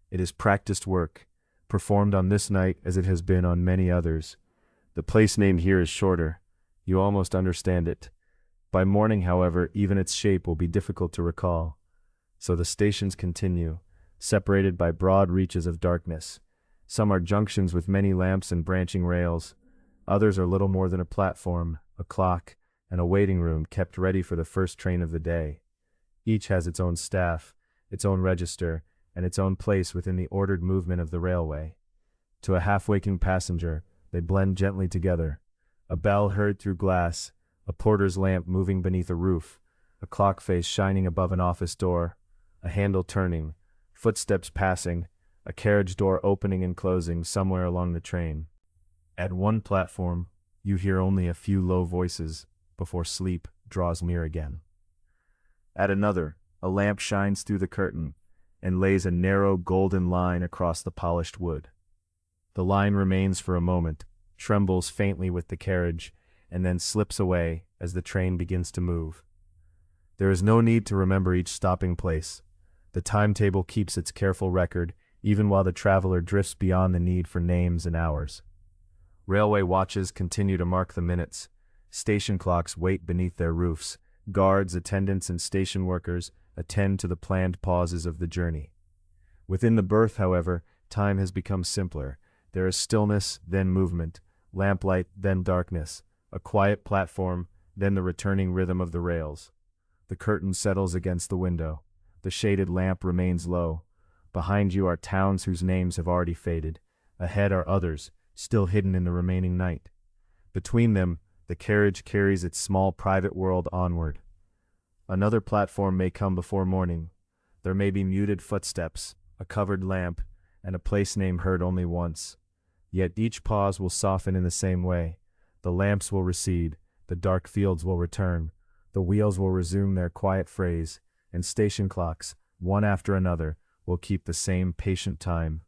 It is practiced work, performed on this night as it has been on many others. The place name here is shorter. You almost understand it. By morning, however, even its shape will be difficult to recall. So the stations continue, separated by broad reaches of darkness. Some are junctions with many lamps and branching rails. Others are little more than a platform, a clock, and a waiting room kept ready for the first train of the day. Each has its own staff, its own register, and its own place within the ordered movement of the railway. To a half-waking passenger, they blend gently together. A bell heard through glass, a porter's lamp moving beneath a roof, a clock face shining above an office door, a handle turning, footsteps passing, a carriage door opening and closing somewhere along the train. At one platform, you hear only a few low voices before sleep draws near again. At another, a lamp shines through the curtain and lays a narrow golden line across the polished wood. The line remains for a moment, trembles faintly with the carriage, and then slips away as the train begins to move. There is no need to remember each stopping place. The timetable keeps its careful record, even while the traveler drifts beyond the need for names and hours. Railway watches continue to mark the minutes. Station clocks wait beneath their roofs. Guards, attendants, and station workers attend to the planned pauses of the journey. Within the berth, however, time has become simpler. There is stillness, then movement, lamplight, then darkness, a quiet platform, then the returning rhythm of the rails. The curtain settles against the window. The shaded lamp remains low. Behind you are towns whose names have already faded. Ahead are others, still hidden in the remaining night. Between them, the carriage carries its small private world onward. Another platform may come before morning. There may be muted footsteps, a covered lamp, and a place name heard only once. Yet each pause will soften in the same way. The lamps will recede, the dark fields will return, the wheels will resume their quiet phrase, and station clocks, one after another, will keep the same patient time.